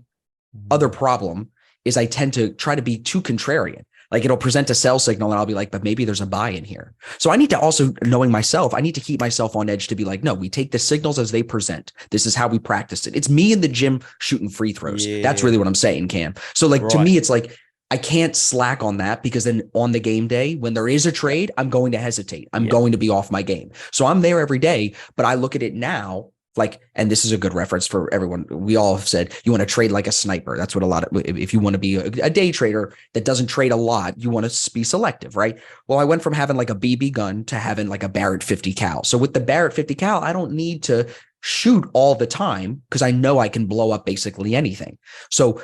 other problem is I tend to try to be too contrarian. Like it'll present a sell signal and I'll be like, but maybe there's a buy in here. So I need to also, knowing myself, I need to keep myself on edge to be like, no, we take the signals as they present. This is how we practice it. It's me in the gym shooting free throws. Yeah. That's really what I'm saying, Cam. So like to me, it's like, I can't slack on that, because then on the game day, when there is a trade, I'm going to hesitate. I'm going to be off my game. So I'm there every day, but I look at it now like, and this is a good reference for everyone. We all have said you want to trade like a sniper. That's what if you want to be a day trader that doesn't trade a lot, you want to be selective, right? Well, I went from having like a BB gun to having like a Barrett 50 cal. So with the Barrett 50 cal, I don't need to shoot all the time, because I know I can blow up basically anything. So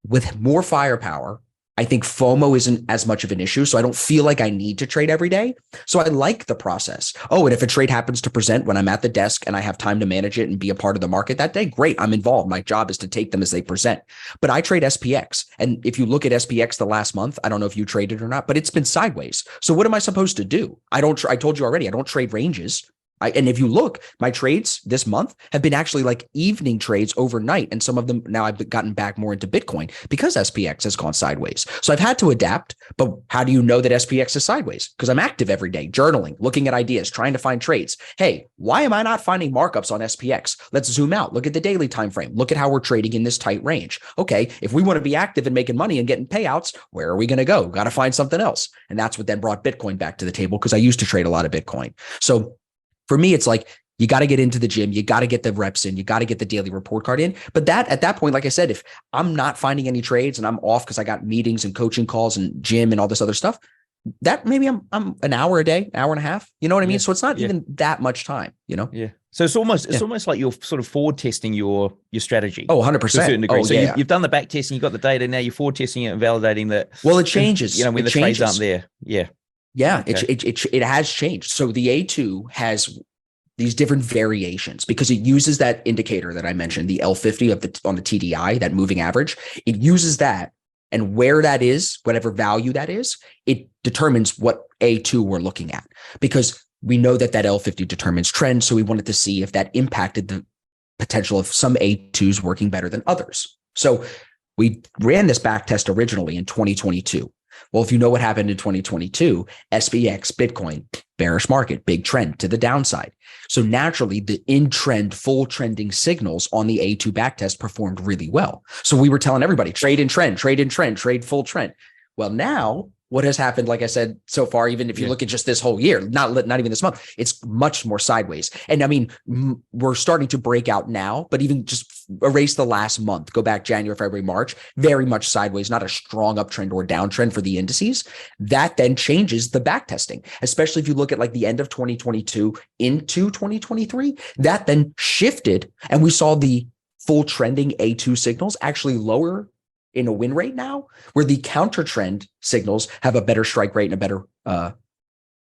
with more firepower, I think FOMO isn't as much of an issue. So I don't feel like I need to trade every day. So I like the process. Oh, and if a trade happens to present when I'm at the desk and I have time to manage it and be a part of the market that day, great, I'm involved. My job is to take them as they present. But I trade SPX. And if you look at SPX the last month, I don't know if you traded or not, but it's been sideways. So what am I supposed to do? I told you already, I don't trade ranges. And if you look, my trades this month have been actually like evening trades overnight. And some of them now I've gotten back more into Bitcoin because SPX has gone sideways. So I've had to adapt. But how do you know that SPX is sideways? Because I'm active every day, journaling, looking at ideas, trying to find trades. Hey, why am I not finding markups on SPX? Let's zoom out. Look at the daily time frame. Look at how we're trading in this tight range. Okay, if we want to be active and making money and getting payouts, where are we going to go? Got to find something else. And that's what then brought Bitcoin back to the table because I used to trade a lot of Bitcoin. So for me, it's like, you got to get into the gym. You got to get the reps in. You got to get the daily report card in. But that at that point, like I said, if I'm not finding any trades and I'm off because I got meetings and coaching calls and gym and all this other stuff, that maybe I'm an hour a day, hour and a half. You know what I mean? Yeah. So it's not even that much time, you know? Yeah. So it's almost like you're sort of forward testing your strategy. Oh, 100%. To a certain degree. Oh, so yeah. you've done the back testing, you've got the data, now you're forward testing it and validating that. Well, it changes. You know, when the trades aren't there. Yeah. Yeah, Okay. it has changed. So the A2 has these different variations because it uses that indicator that I mentioned, the L50 on the TDI, that moving average. It uses that, and where that is, whatever value that is, it determines what A2 we're looking at, because we know that L50 determines trend. So we wanted to see if that impacted the potential of some A2s working better than others. So we ran this back test originally in 2022. Well, if you know what happened in 2022, SPX, Bitcoin, bearish market, big trend to the downside. So naturally, the in-trend, full trending signals on the A2 backtest performed really well. So we were telling everybody, trade in trend, trade full trend. Well, now what has happened, like I said, so far, even if you look at just this whole year, not even this month, it's much more sideways. And I mean, we're starting to break out now, but even just erase the last month, go back January, February, March, very much sideways, not a strong uptrend or downtrend for the indices. That then changes the back testing, especially if you look at like the end of 2022 into 2023, that then shifted and we saw the full trending A2 signals actually lower in a win rate now, where the counter trend signals have a better strike rate and a better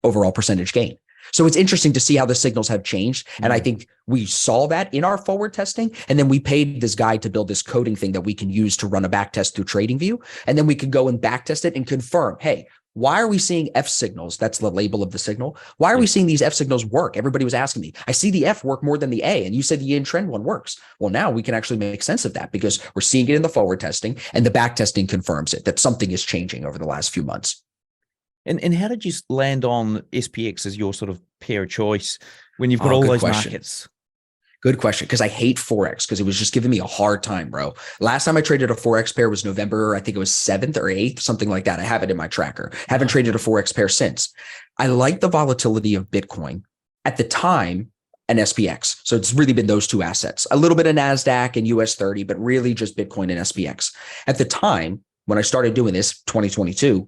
overall percentage gain. So it's interesting to see how the signals have changed. And I think we saw that in our forward testing. And then we paid this guy to build this coding thing that we can use to run a back test through TradingView. And then we could go and back test it and confirm, hey, why are we seeing F signals? That's the label of the signal. Why are we seeing these F signals work? Everybody was asking me, I see the F work more than the A. And you said the in trend one works. Well, now we can actually make sense of that because we're seeing it in the forward testing and the back testing confirms it, that something is changing over the last few months. And how did you land on SPX as your sort of pair of choice when you've got all those markets? Good question, because I hate Forex because it was just giving me a hard time, bro. Last time I traded a Forex pair was November, I think it was 7th or 8th, something like that. I have it in my tracker. Haven't traded a Forex pair since. I like the volatility of Bitcoin at the time and SPX. So it's really been those two assets, a little bit of NASDAQ and US 30, but really just Bitcoin and SPX. At the time, when I started doing this, 2022,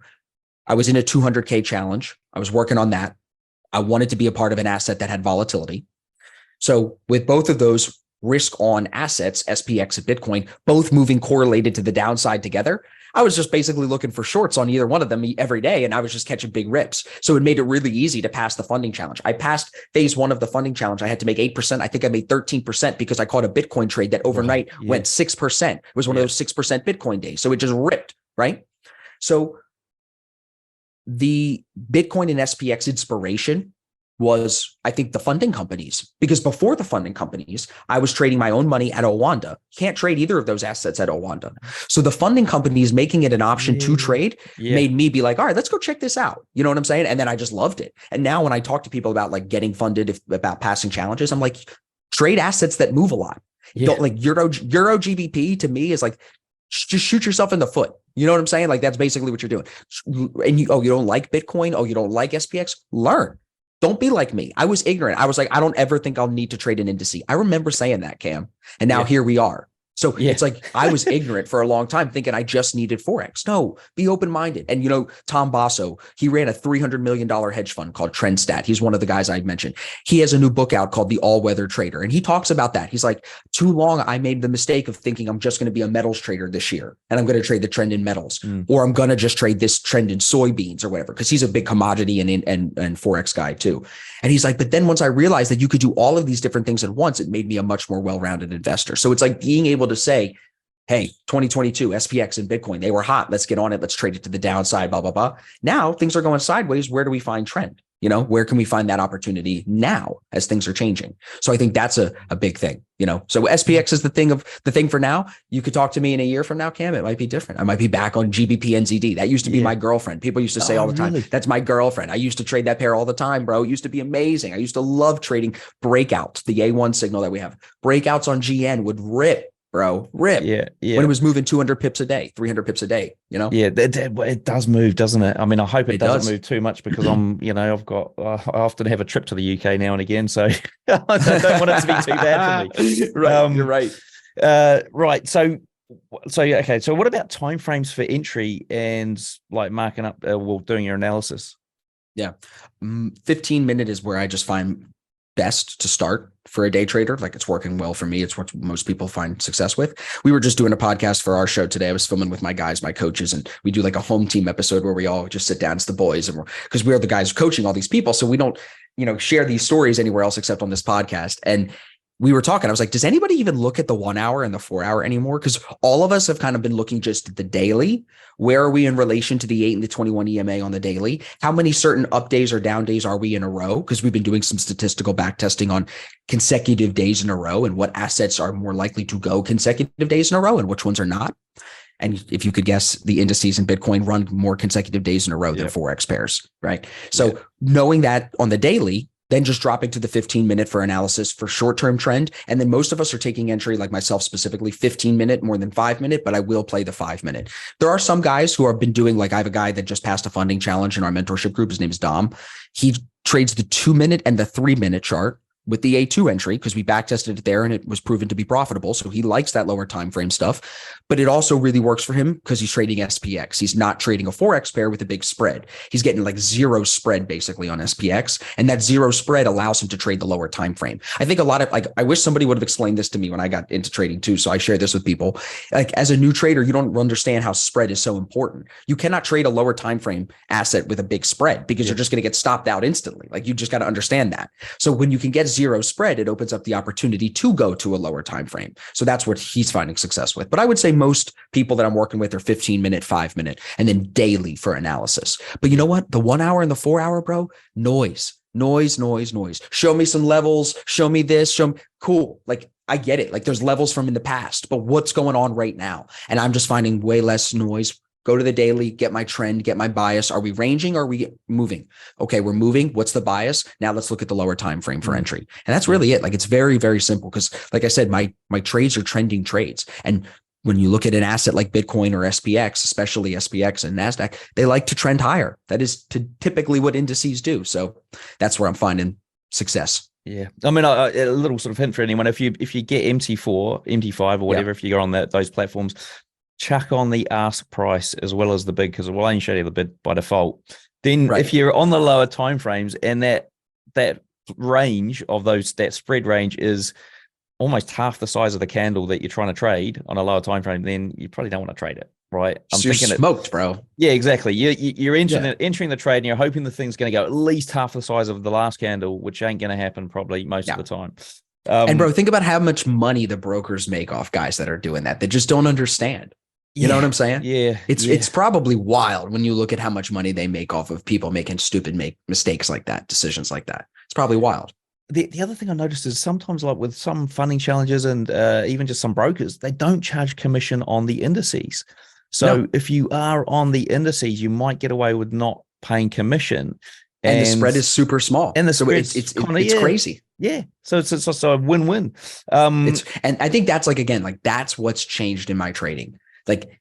I was in a 200K challenge. I was working on that. I wanted to be a part of an asset that had volatility. So with both of those risk on assets, SPX and Bitcoin, both moving correlated to the downside together, I was just basically looking for shorts on either one of them every day. And I was just catching big rips. So it made it really easy to pass the funding challenge. I passed phase 1 of the funding challenge. I had to make 8%. I think I made 13% because I caught a Bitcoin trade that overnight went 6%. It was one of those 6% Bitcoin days. So it just ripped, right? So the Bitcoin and SPX inspiration was, I think, the funding companies, because before the funding companies, I was trading my own money at Owanda. Can't trade either of those assets at Owanda. So the funding companies making it an option to trade made me be like, all right, let's go check this out. You know what I'm saying? And then I just loved it. And now when I talk to people about like getting funded, about passing challenges, I'm like, trade assets that move a lot. Don't like Euro GBP to me is like, just shoot yourself in the foot. You know what I'm saying? Like that's basically what you're doing. And you don't like Bitcoin? Oh, you don't like SPX? Learn. Don't be like me. I was ignorant. I was like, I don't ever think I'll need to trade an indice. I remember saying that, Cam. And now here we are. So it's like I was ignorant for a long time thinking I just needed Forex. No, be open-minded. And, you know, Tom Basso, he ran a $300 million hedge fund called TrendStat. He's one of the guys I mentioned. He has a new book out called The All-Weather Trader. And he talks about that. He's like, too long, I made the mistake of thinking I'm just going to be a metals trader this year. And I'm going to trade the trend in metals, or I'm going to just trade this trend in soybeans or whatever, because he's a big commodity and Forex guy too. And he's like, but then once I realized that you could do all of these different things at once, it made me a much more well-rounded investor. So it's like being able to say, hey, 2022, SPX and Bitcoin, they were hot. Let's get on it. Let's trade it to the downside, blah, blah, blah. Now things are going sideways. Where do we find trend? Where can we find that opportunity now as things are changing? So I think that's a big thing, So SPX is the thing for now. You could talk to me in a year from now, Cam. It might be different. I might be back on GBP NZD. That used to be my girlfriend. People used to say all the time, that's my girlfriend. I used to trade that pair all the time, bro. It used to be amazing. I used to love trading breakouts, the A1 signal that we have. Breakouts on GN would rip. Bro, rip. Yeah. When it was moving 200 pips a day, 300 pips a day, Yeah, it does move, doesn't it? I mean, I hope it doesn't move too much because I often have a trip to the UK now and again, so I don't want it to be too bad for me. Right, you're right. Right. So okay. So what about timeframes for entry and like marking up, doing your analysis? Yeah, 15-minute is where I just find best to start for a day trader. Like it's working well for me. It's what most people find success with. We were just doing a podcast for our show today. I was filming with my guys, my coaches, and we do like a home team episode where we all just sit down as the boys, and because we're the guys coaching all these people. So we don't, share these stories anywhere else except on this podcast. And we were talking, I was like, does anybody even look at the 1 hour and the 4 hour anymore? Because all of us have kind of been looking just at the daily. Where are we in relation to the 8 and the 21 EMA on the daily? How many certain up days or down days are we in a row? Because we've been doing some statistical back testing on consecutive days in a row and what assets are more likely to go consecutive days in a row and which ones are not. And if you could guess, the indices in Bitcoin run more consecutive days in a row than Forex pairs, right? So knowing that on the daily, then just dropping to the 15-minute for analysis for short-term trend. And then most of us are taking entry, like myself specifically, 15-minute more than 5-minute, but I will play the 5-minute. There are some guys who have been doing, like I have a guy that just passed a funding challenge in our mentorship group. His name is Dom. He trades the 2-minute and the 3-minute chart with the A2 entry because we backtested it there and it was proven to be profitable. So he likes that lower time frame stuff, but it also really works for him because he's trading SPX. He's not trading a Forex pair with a big spread. He's getting like zero spread basically on SPX, and that zero spread allows him to trade the lower time frame. I think a lot of I wish somebody would have explained this to me when I got into trading too. So I share this with people. Like as a new trader, you don't understand how spread is so important. You cannot trade a lower time frame asset with a big spread because you're just going to get stopped out instantly. Like you just got to understand that. So when you can get zero spread, it opens up the opportunity to go to a lower time frame. So that's what he's finding success with. But I would say most people that I'm working with are 15-minute, 5-minute, and then daily for analysis. But you know what? The 1 hour and the 4 hour, bro, noise. Show me some levels. Show me this. Show me. Cool. Like I get it. Like there's levels from in the past, but what's going on right now? And I'm just finding way less noise. Go to the daily, get my trend, get my bias. Are we ranging? Or are we moving? Okay, we're moving. What's the bias? Now let's look at the lower time frame for entry. And that's really it. Like it's very, very simple because like I said, my trades are trending trades. And when you look at an asset like Bitcoin or SPX, especially SPX and NASDAQ, they like to trend higher. That is typically what indices do. So that's where I'm finding success. Yeah, I mean, a little sort of hint for anyone: if you get MT4, MT5, or whatever, if you go on those platforms, chuck on the ask price as well as the bid because it will only show you the bid by default. Then if you're on the lower time frames and that range of that spread range is almost half the size of the candle that you're trying to trade on a lower time frame, then you probably don't want to trade it, right? You're smoked, bro. Yeah, exactly. You're entering the trade and you're hoping the thing's going to go at least half the size of the last candle, which ain't going to happen probably most of the time. And bro, think about how much money the brokers make off guys that are doing that. They just don't understand. You know what I'm saying? Yeah. It's probably wild when you look at how much money they make off of people making stupid mistakes like that, decisions like that. It's probably wild. The other thing I noticed is sometimes like with some funding challenges and even just some brokers, they don't charge commission on the indices. So if you are on the indices, you might get away with not paying commission. And the spread is super small. And so it's crazy. Yeah. So it's also a win-win. And I think that's that's what's changed in my trading. Like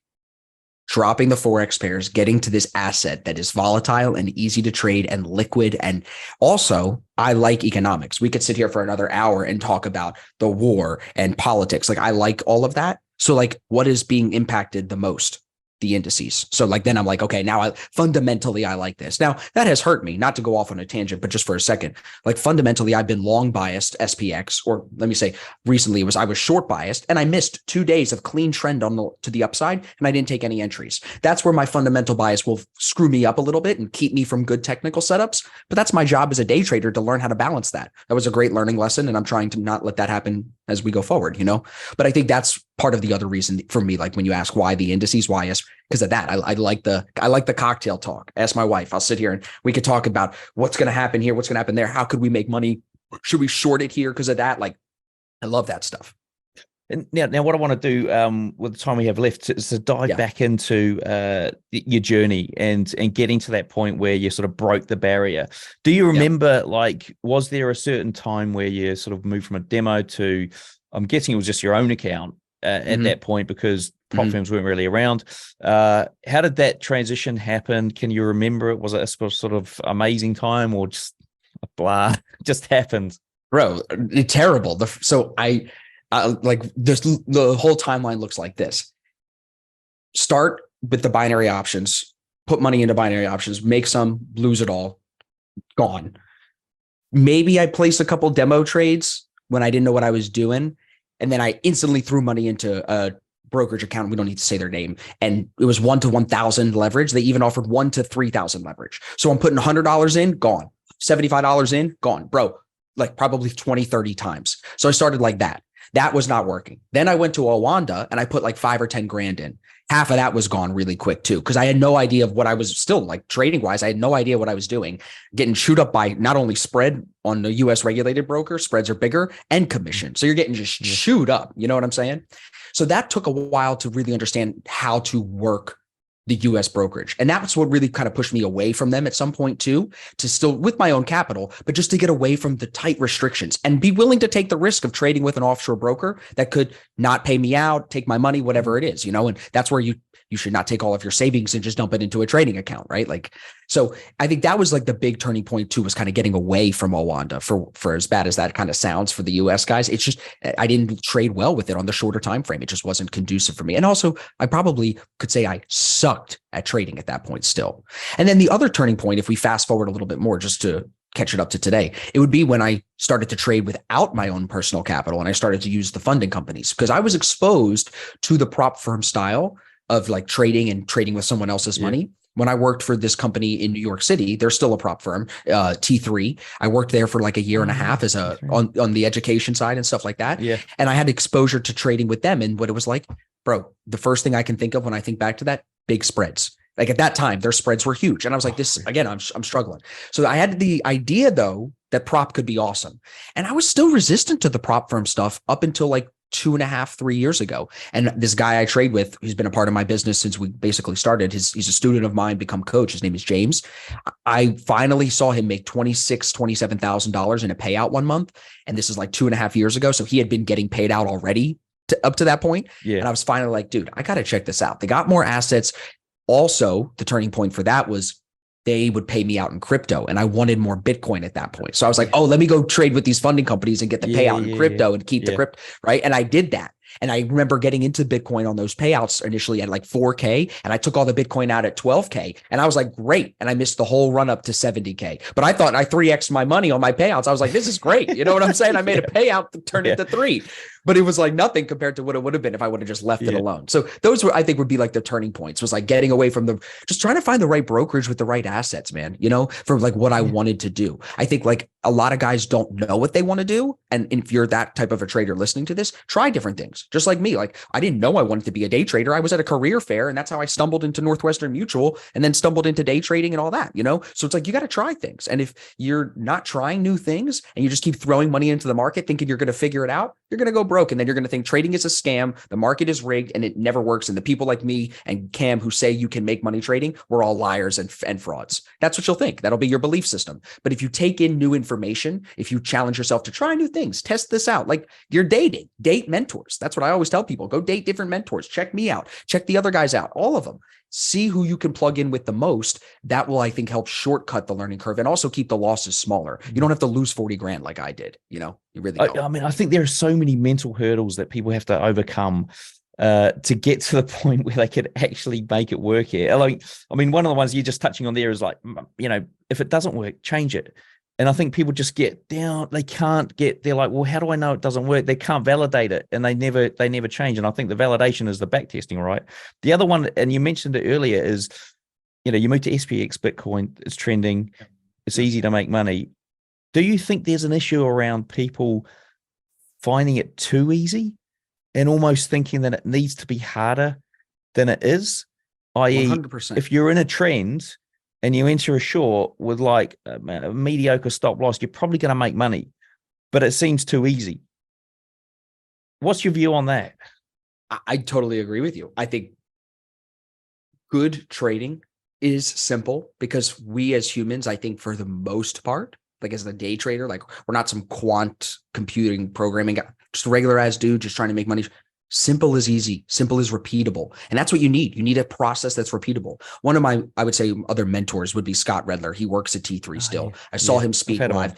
dropping the Forex pairs, getting to this asset that is volatile and easy to trade and liquid. And also I like economics. We could sit here for another hour and talk about the war and politics. Like I like all of that. So like what is being impacted the most? The indices. So like, then I'm like, okay, now fundamentally I like this. Now that has hurt me, not to go off on a tangent, but just for a second, like fundamentally I've been long biased SPX, or let me say recently I was short biased and I missed 2 days of clean trend to the upside and I didn't take any entries. That's where my fundamental bias will screw me up a little bit and keep me from good technical setups. But that's my job as a day trader to learn how to balance that. That was a great learning lesson. And I'm trying to not let that happen as we go forward, but I think that's part of the other reason for me. Like when you ask why the indices, why is because of that. I like the cocktail talk. Ask my wife. I'll sit here and we could talk about what's going to happen here. What's going to happen there? How could we make money? Should we short it here because of that? Like, I love that stuff. And now what I want to do with the time we have left is to dive back into your journey and getting to that point where you sort of broke the barrier. Do you remember, like, was there a certain time where you sort of moved from a demo to, I'm guessing it was just your own account at that point because prop firms weren't really around. How did that transition happen? Can you remember it? Was it a sort of amazing time or just blah, just happened? Bro, terrible. So like this, the whole timeline looks like this. Start with the binary options, put money into binary options, make some, lose it all, gone. Maybe I placed a couple demo trades when I didn't know what I was doing. And then I instantly threw money into a brokerage account. We don't need to say their name. And it was 1 to 1,000 leverage. They even offered 1 to 3,000 leverage. So I'm putting $100 in, gone. $75 in, gone. Bro, like probably 20, 30 times. So I started like that. That was not working. Then I went to Owanda and I put like 5 or 10 grand in. Half of that was gone really quick too, because I had no idea of what I was still like trading wise. I had no idea what I was doing, getting chewed up by not only spread on the US regulated broker, spreads are bigger, and commission. So you're getting just chewed up. You know what I'm saying? So that took a while to really understand how to work the US brokerage. And that's what really kind of pushed me away from them at some point too, to still with my own capital, but just to get away from the tight restrictions and be willing to take the risk of trading with an offshore broker that could not pay me out, take my money, whatever it is, and that's where you should not take all of your savings and just dump it into a trading account, right? Like, so I think that was like the big turning point too, was kind of getting away from Owanda for as bad as that kind of sounds for the US guys. It's just, I didn't trade well with it on the shorter time frame. It just wasn't conducive for me. And also I probably could say I sucked at trading at that point still. And then the other turning point, if we fast forward a little bit more, just to catch it up to today, it would be when I started to trade without my own personal capital. And I started to use the funding companies because I was exposed to the prop firm style of like trading with someone else's money. When I worked for this company in New York City, they're still a prop firm, T3. I worked there for like a year and a half as on the education side and stuff like that. Yeah. And I had exposure to trading with them. And what it was like, bro, the first thing I can think of when I think back to that, big spreads. Like at that time, their spreads were huge. And I was like, this, again, I'm struggling. So I had the idea though, that prop could be awesome. And I was still resistant to the prop firm stuff up until like 2.5, 3 years ago. And this guy I trade with, who's been a part of my business since we basically started, he's a student of mine, become coach. His name is James. I finally saw him make $26,000, $27,000 in a payout one month. And this is like 2.5 years ago. So he had been getting paid out already up to that point. Yeah. And I was finally like, dude, I got to check this out. They got more assets. Also, the turning point for that was they would pay me out in crypto, and I wanted more Bitcoin at that point. So I was like, oh, let me go trade with these funding companies and get the payout in crypto and keep the crypto, right? And I did that. And I remember getting into Bitcoin on those payouts initially at like 4K, and I took all the Bitcoin out at 12K, and I was like, great. And I missed the whole run up to 70K, but I thought I 3X'd my money on my payouts. I was like, this is great. You know what I'm saying? I made a payout to turn it to 3. But it was like nothing compared to what it would have been if I would have just left it alone. So those were, I think, would be like the turning points, was like getting away from just trying to find the right brokerage with the right assets, man, for like what I wanted to do. I think like a lot of guys don't know what they want to do. And if you're that type of a trader listening to this, try different things. Just like me, like I didn't know I wanted to be a day trader. I was at a career fair, and that's how I stumbled into Northwestern Mutual and then stumbled into day trading and all that, So it's like, you got to try things. And if you're not trying new things and you just keep throwing money into the market thinking you're going to figure it out, you're going to go broke. And then you're going to think trading is a scam, the market is rigged, and it never works. And the people like me and Cam who say you can make money trading, we're all liars and frauds. That's what you'll think. That'll be your belief system. But if you take in new information, if you challenge yourself to try new things, test this out, like you're dating, date mentors. That's what I always tell people. Go date different mentors. Check me out. Check the other guys out, all of them. See who you can plug in with the most. That will, I think, help shortcut the learning curve and also keep the losses smaller. You don't have to lose 40 grand like I did. You really don't. I mean, I think there are so many mental hurdles that people have to overcome to get to the point where they could actually make it work here. Like, I mean, one of the ones you're just touching on there is like, if it doesn't work, change it. And I think people just get down. They're like, well, how do I know it doesn't work? They can't validate it, and they never change. And I think the validation is the back testing, right? The other one, and you mentioned it earlier, is, you move to SPX Bitcoin, it's trending, it's easy to make money. Do you think there's an issue around people finding it too easy and almost thinking that it needs to be harder than it is. I.e., 100%. if you're in a trend and you enter a short with like a mediocre stop loss, you're probably going to make money, but it seems too easy. What's your view on that? I totally agree with you. I think good trading is simple because we as humans, I think for the most part, like as the day trader, like we're not some quant computing programming guy, just a regular ass dude just trying to make money. Simple is easy. Simple is repeatable. And that's what you need. You need a process that's repeatable. One of my, I would say, other mentors would be Scott Redler. He works at T3 still. Yeah. I saw him speak live.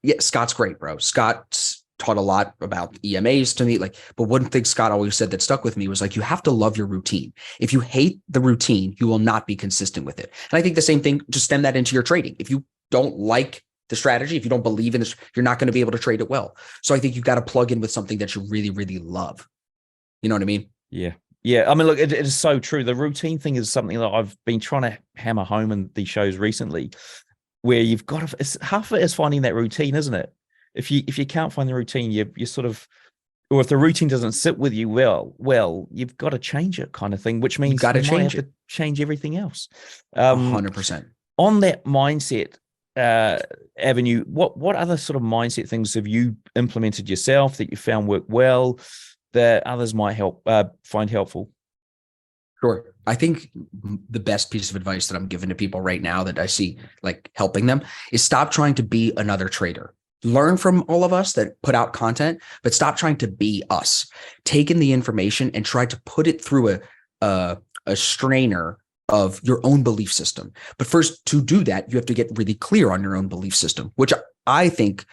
Yeah, Scott's great, bro. Scott's taught a lot about EMAs to me. Like, but one thing Scott always said that stuck with me was like, you have to love your routine. If you hate the routine, you will not be consistent with it. And I think the same thing, just stem that into your trading. If you don't like the strategy, if you don't believe in this, you're not going to be able to trade it well. So I think you've got to plug in with something that you really, really love. You know what I mean? Yeah. Yeah. I mean, look, it is so true. The routine thing is something that I've been trying to hammer home in these shows recently, where you've got to, it's, half of it is finding that routine, isn't it? If you can't find the routine, you sort of, or if the routine doesn't sit with you well, you've got to change it, kind of thing, which means you got to change it, change everything else. 100%. On that mindset avenue, what other sort of mindset things have you implemented yourself that you found work well that others might find helpful? Sure. I think the best piece of advice that I'm giving to people right now that I see like helping them is stop trying to be another trader. Learn from all of us that put out content, but stop trying to be us. Take in the information and try to put it through a strainer of your own belief system. But first, to do that, you have to get really clear on your own belief system, which I think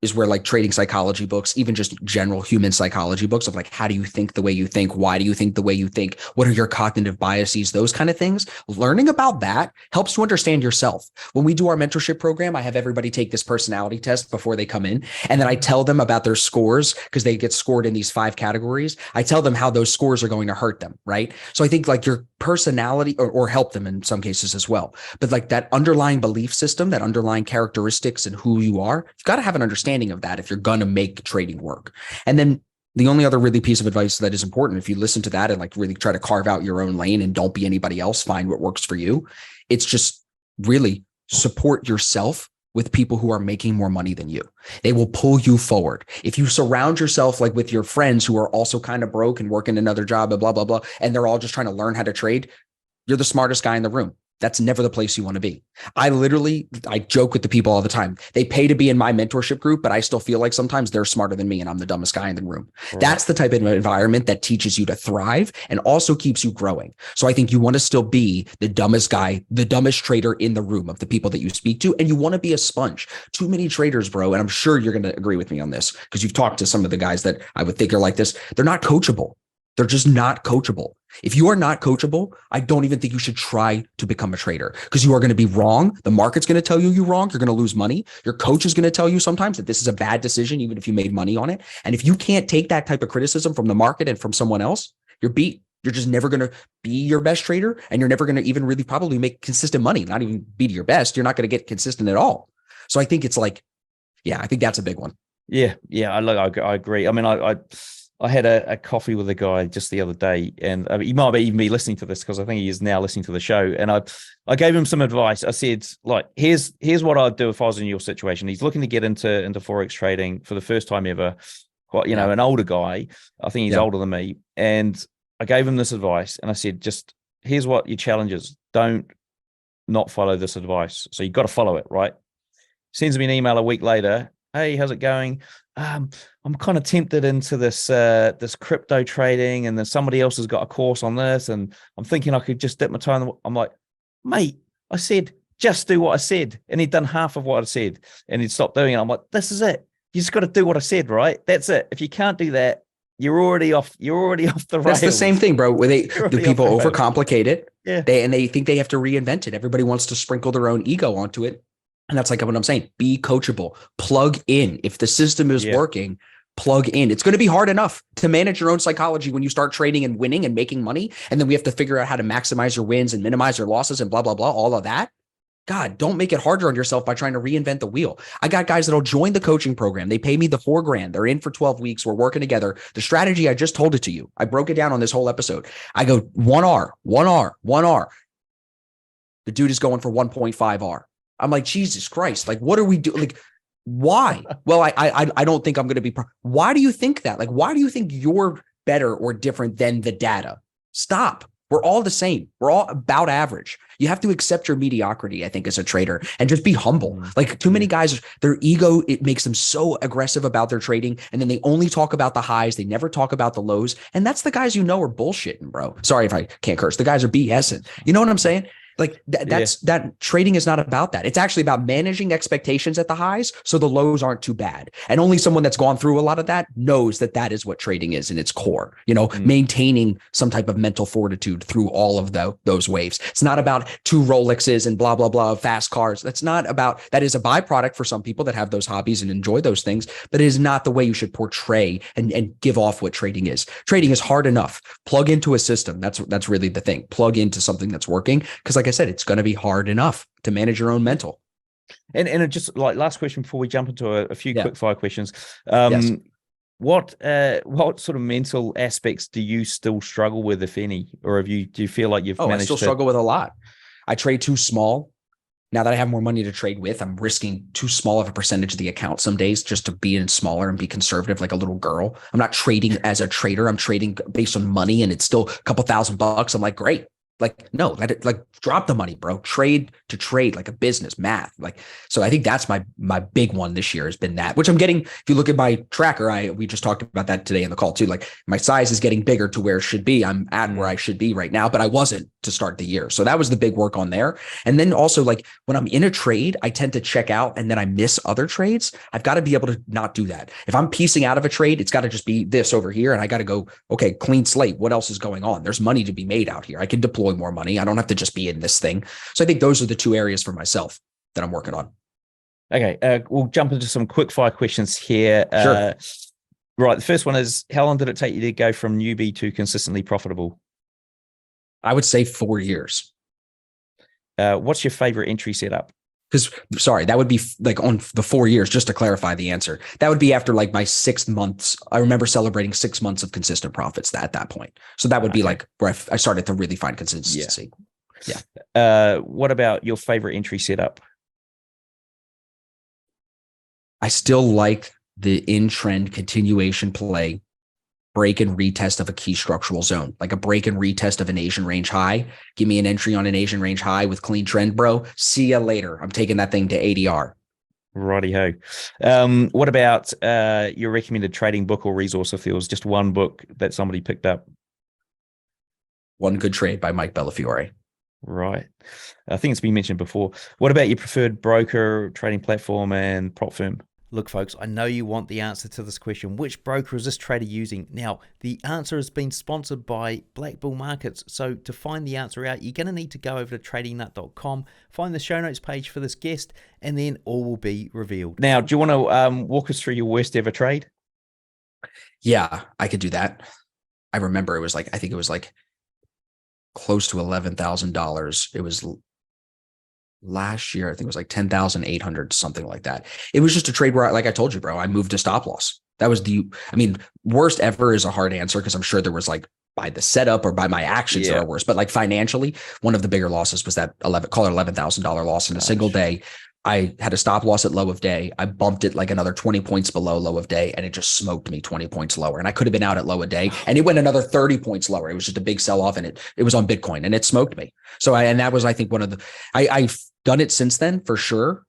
is where like trading psychology books, even just general human psychology books of like, how do you think the way you think? Why do you think the way you think? What are your cognitive biases? Those kind of things. Learning about that helps you understand yourself. When we do our mentorship program, I have everybody take this personality test before they come in. And then I tell them about their scores because they get scored in these 5 categories. I tell them how those scores are going to hurt them, right? So I think like your personality or help them in some cases as well. But like that underlying belief system, that underlying characteristics and who you are, you've got to have an understanding of that if you're going to make trading work. And then the only other really piece of advice that is important, if you listen to that and like really try to carve out your own lane and don't be anybody else, find what works for you. It's just really support yourself with people who are making more money than you. They will pull you forward. If you surround yourself like with your friends who are also kind of broke and working another job and blah, blah, blah, and they're all just trying to learn how to trade, you're the smartest guy in the room. That's never the place you want to be. I joke with the people all the time. They pay to be in my mentorship group, but I still feel like sometimes they're smarter than me and I'm the dumbest guy in the room. Right. That's the type of environment that teaches you to thrive and also keeps you growing. So I think you want to still be the dumbest guy, the dumbest trader in the room of the people that you speak to. And you want to be a sponge. Too many traders, bro. And I'm sure you're going to agree with me on this because you've talked to some of the guys that I would think are like this. They're not coachable. They're just not coachable. If you are not coachable, I don't even think you should try to become a trader because you are going to be wrong. The market's going to tell you you're wrong. You're going to lose money. Your coach is going to tell you sometimes that this is a bad decision, even if you made money on it. And if you can't take that type of criticism from the market and from someone else, you're beat. You're just never going to be your best trader. And you're never going to even really probably make consistent money, not even be to your best. You're not going to get consistent at all. So I think it's like, yeah, I think that's a big one. Yeah. I agree. I mean, I had a coffee with a guy just the other day, and he might even be listening to this because I think he is now listening to the show. And I gave him some advice. I said, like, here's what I'd do if I was in your situation. He's looking to get into Forex trading for the first time ever. Quite, an older guy. I think he's older than me. And I gave him this advice, and I said, just here's what your challenge is. Don't not follow this advice. So you've got to follow it, right? Sends me an email a week later. Hey, how's it going? I'm kind of tempted into this crypto trading, and then somebody else has got a course on this, and I'm thinking I could just dip my toe in. I'm like, mate, I said just do what I said, and he'd done half of what I said, and he'd stopped doing it. I'm like, this is it. You just got to do what I said, right? That's it. If you can't do that, you're already off. You're already off the rails. That's the same thing, bro. Where the people overcomplicate it. Yeah. They think they have to reinvent it. Everybody wants to sprinkle their own ego onto it. And that's like what I'm saying. Be coachable. Plug in. If the system is working, plug in. It's going to be hard enough to manage your own psychology when you start trading and winning and making money. And then we have to figure out how to maximize your wins and minimize your losses and blah, blah, blah, all of that. God, don't make it harder on yourself by trying to reinvent the wheel. I got guys that'll join the coaching program. They pay me the $4,000. They're in for 12 weeks. We're working together. The strategy, I just told it to you. I broke it down on this whole episode. I go 1R, 1R, 1R. The dude is going for 1.5 R. I'm like, Jesus Christ. Like, what are we doing? Like, why? Well, I don't think I'm going to be. Why do you think that? Like, why do you think you're better or different than the data? Stop. We're all the same. We're all about average. You have to accept your mediocrity, I think, as a trader, and just be humble. Like, too many guys, their ego, it makes them so aggressive about their trading. And then they only talk about the highs. They never talk about the lows. And that's the guys are bullshitting, bro. Sorry if I can't curse. The guys are BSing. You know what I'm saying? Like that trading is not about that. It's actually about managing expectations at the highs so the lows aren't too bad. And only someone that's gone through a lot of that knows that that is what trading is in its core, maintaining some type of mental fortitude through all of those waves. It's not about 2 Rolexes and blah, blah, blah, fast cars. That is a byproduct for some people that have those hobbies and enjoy those things, but it is not the way you should portray and give off what trading is. Trading is hard enough. Plug into a system. That's really the thing. Plug into something that's working. Because like I said, it's going to be hard enough to manage your own mental. And just like last question before we jump into a few quick fire questions. Yes. What sort of mental aspects do you still struggle with, if any, or do you feel like you've managed? I still struggle with a lot. I trade too small. Now that I have more money to trade with, I'm risking too small of a percentage of the account some days just to be in smaller and be conservative like a little girl. I'm not trading as a trader. I'm trading based on money, and it's still a couple $1,000. I'm like, great. Like, no, let it, like, drop the money, bro. Trade to trade, like a business, math. Like, so I think that's my big one this year has been that, which I'm getting. If you look at my tracker, we just talked about that today in the call too. Like, my size is getting bigger to where it should be. I'm at where I should be right now, but I wasn't to start the year. So that was the big work on there. And then also, like, when I'm in a trade, I tend to check out and then I miss other trades. I've got to be able to not do that. If I'm piecing out of a trade, it's got to just be this over here. And I got to go, okay, clean slate. What else is going on? There's money to be made out here. I can deploy more money. I don't have to just be in this thing. So I think those are the 2 areas for myself that I'm working on. Okay. We'll jump into some quick fire questions here. Sure. Right. The first one is, how long did it take you to go from newbie to consistently profitable? I would say 4 years. What's your favorite entry setup? Because, sorry, that would be like on the 4 years, just to clarify the answer. That would be after like my 6 months. I remember celebrating 6 months of consistent profits at that point. So that would be like where I started to really find consistency. Yeah. What about your favorite entry setup? I still like the in-trend continuation play, break and retest of a key structural zone, like a break and retest of an Asian range high. Give me an entry on an Asian range high with clean trend, bro. See ya later. I'm taking that thing to ADR. Righty-ho. What about your recommended trading book or resource, if there was just one book that somebody picked up? One Good Trade by Mike Bellafiore. Right. I think it's been mentioned before. What about your preferred broker, trading platform, and prop firm? Look, folks, I know you want the answer to this question. Which broker is this trader using? Now, the answer has been sponsored by Black Bull Markets. So to find the answer out, you're going to need to go over to tradingnut.com, find the show notes page for this guest, and then all will be revealed. Now, do you want to walk us through your worst ever trade? Yeah, I could do that. I remember I think it was like close to $11,000. It was last year. I think it was like 10,800, something like that. It was just a trade where, like I told you, bro, I moved to stop loss. That was worst ever is a hard answer, because I'm sure there was, like, by the setup or by my actions that are worse. But like financially, one of the bigger losses was that $11,000 loss in a single day. I had a stop loss at low of day. I bumped it like another 20 points below low of day, and it just smoked me 20 points lower. And I could have been out at low of day, and it went another 30 points lower. It was just a big sell off, and it was on Bitcoin, and it smoked me. So that was, I think, one of the, I've done it since then for sure,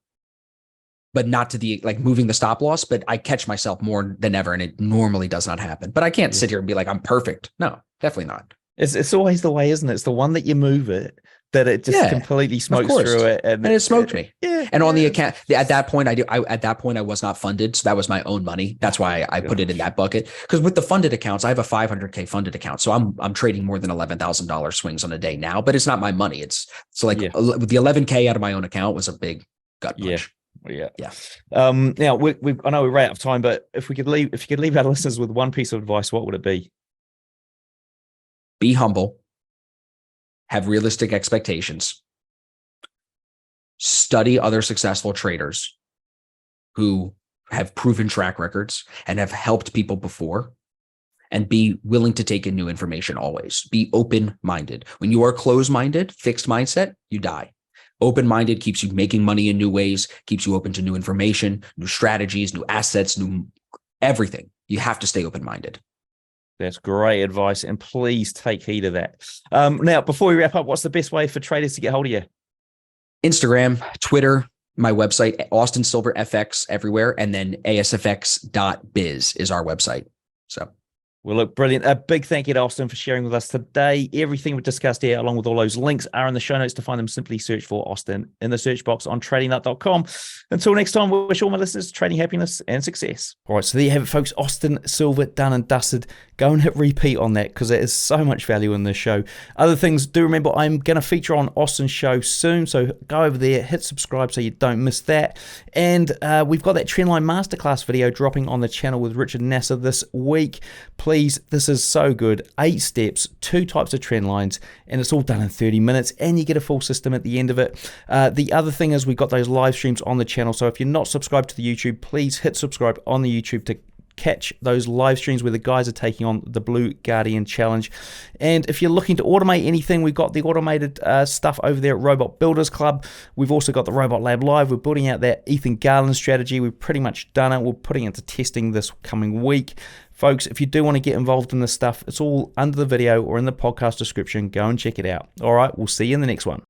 but not to the, like, moving the stop loss, but I catch myself more than ever, and it normally does not happen. But I can't sit here and be like, I'm perfect. No, definitely not. It's always the way, isn't it? It's the one that you move it, that it just completely smokes through it, and it smoked me. Yeah, and on the account at that point, I was not funded, so that was my own money. That's why I put it in that bucket. Because with the funded accounts, I have a 500K funded account, so I'm trading more than $11,000 swings on a day now. But it's not my money. It's with the 11K out of my own account was a big gut punch. Yeah. Now I know we're right out of time, but if you could leave our listeners with one piece of advice, what would it be? Be humble. Have realistic expectations. study other successful traders who have proven track records and have helped people before, and be willing to take in new information always. Be open-minded. When you are closed-minded, fixed mindset, you die. Open-minded keeps you making money in new ways, keeps you open to new information, new strategies, new assets, new everything. You have to stay open-minded. That's great advice, and please take heed of that. Now, before we wrap up, what's the best way for traders to get hold of you? Instagram, Twitter, my website, Austin Silver FX everywhere, and then asfx.biz is our website. So. Well, look, brilliant. A big thank you to Austin for sharing with us today. Everything we've discussed here, along with all those links, are in the show notes. To find them, simply search for Austin in the search box on tradingnut.com. Until next time, we wish all my listeners trading happiness and success. All right, so there you have it, folks. Austin Silver, done and dusted. Go and hit repeat on that because there is so much value in this show. Other things, do remember I'm going to feature on Austin's show soon, so go over there, hit subscribe so you don't miss that. And we've got that Trendline Masterclass video dropping on the channel with Richard Nasser this week. Please, this is so good. 8 steps, 2 types of trend lines, and it's all done in 30 minutes, and you get a full system at the end of it. The other thing is we've got those live streams on the channel, so if you're not subscribed to the YouTube, please hit subscribe on the YouTube to catch those live streams where the guys are taking on the Blue Guardian Challenge. And if you're looking to automate anything, we've got the automated stuff over there at Robot Builders Club. We've also got the Robot Lab Live. We're building out that Ethan Garland strategy. We've pretty much done it. We're putting it into testing this coming week. Folks, if you do want to get involved in this stuff, it's all under the video or in the podcast description. Go and check it out. All right, we'll see you in the next one.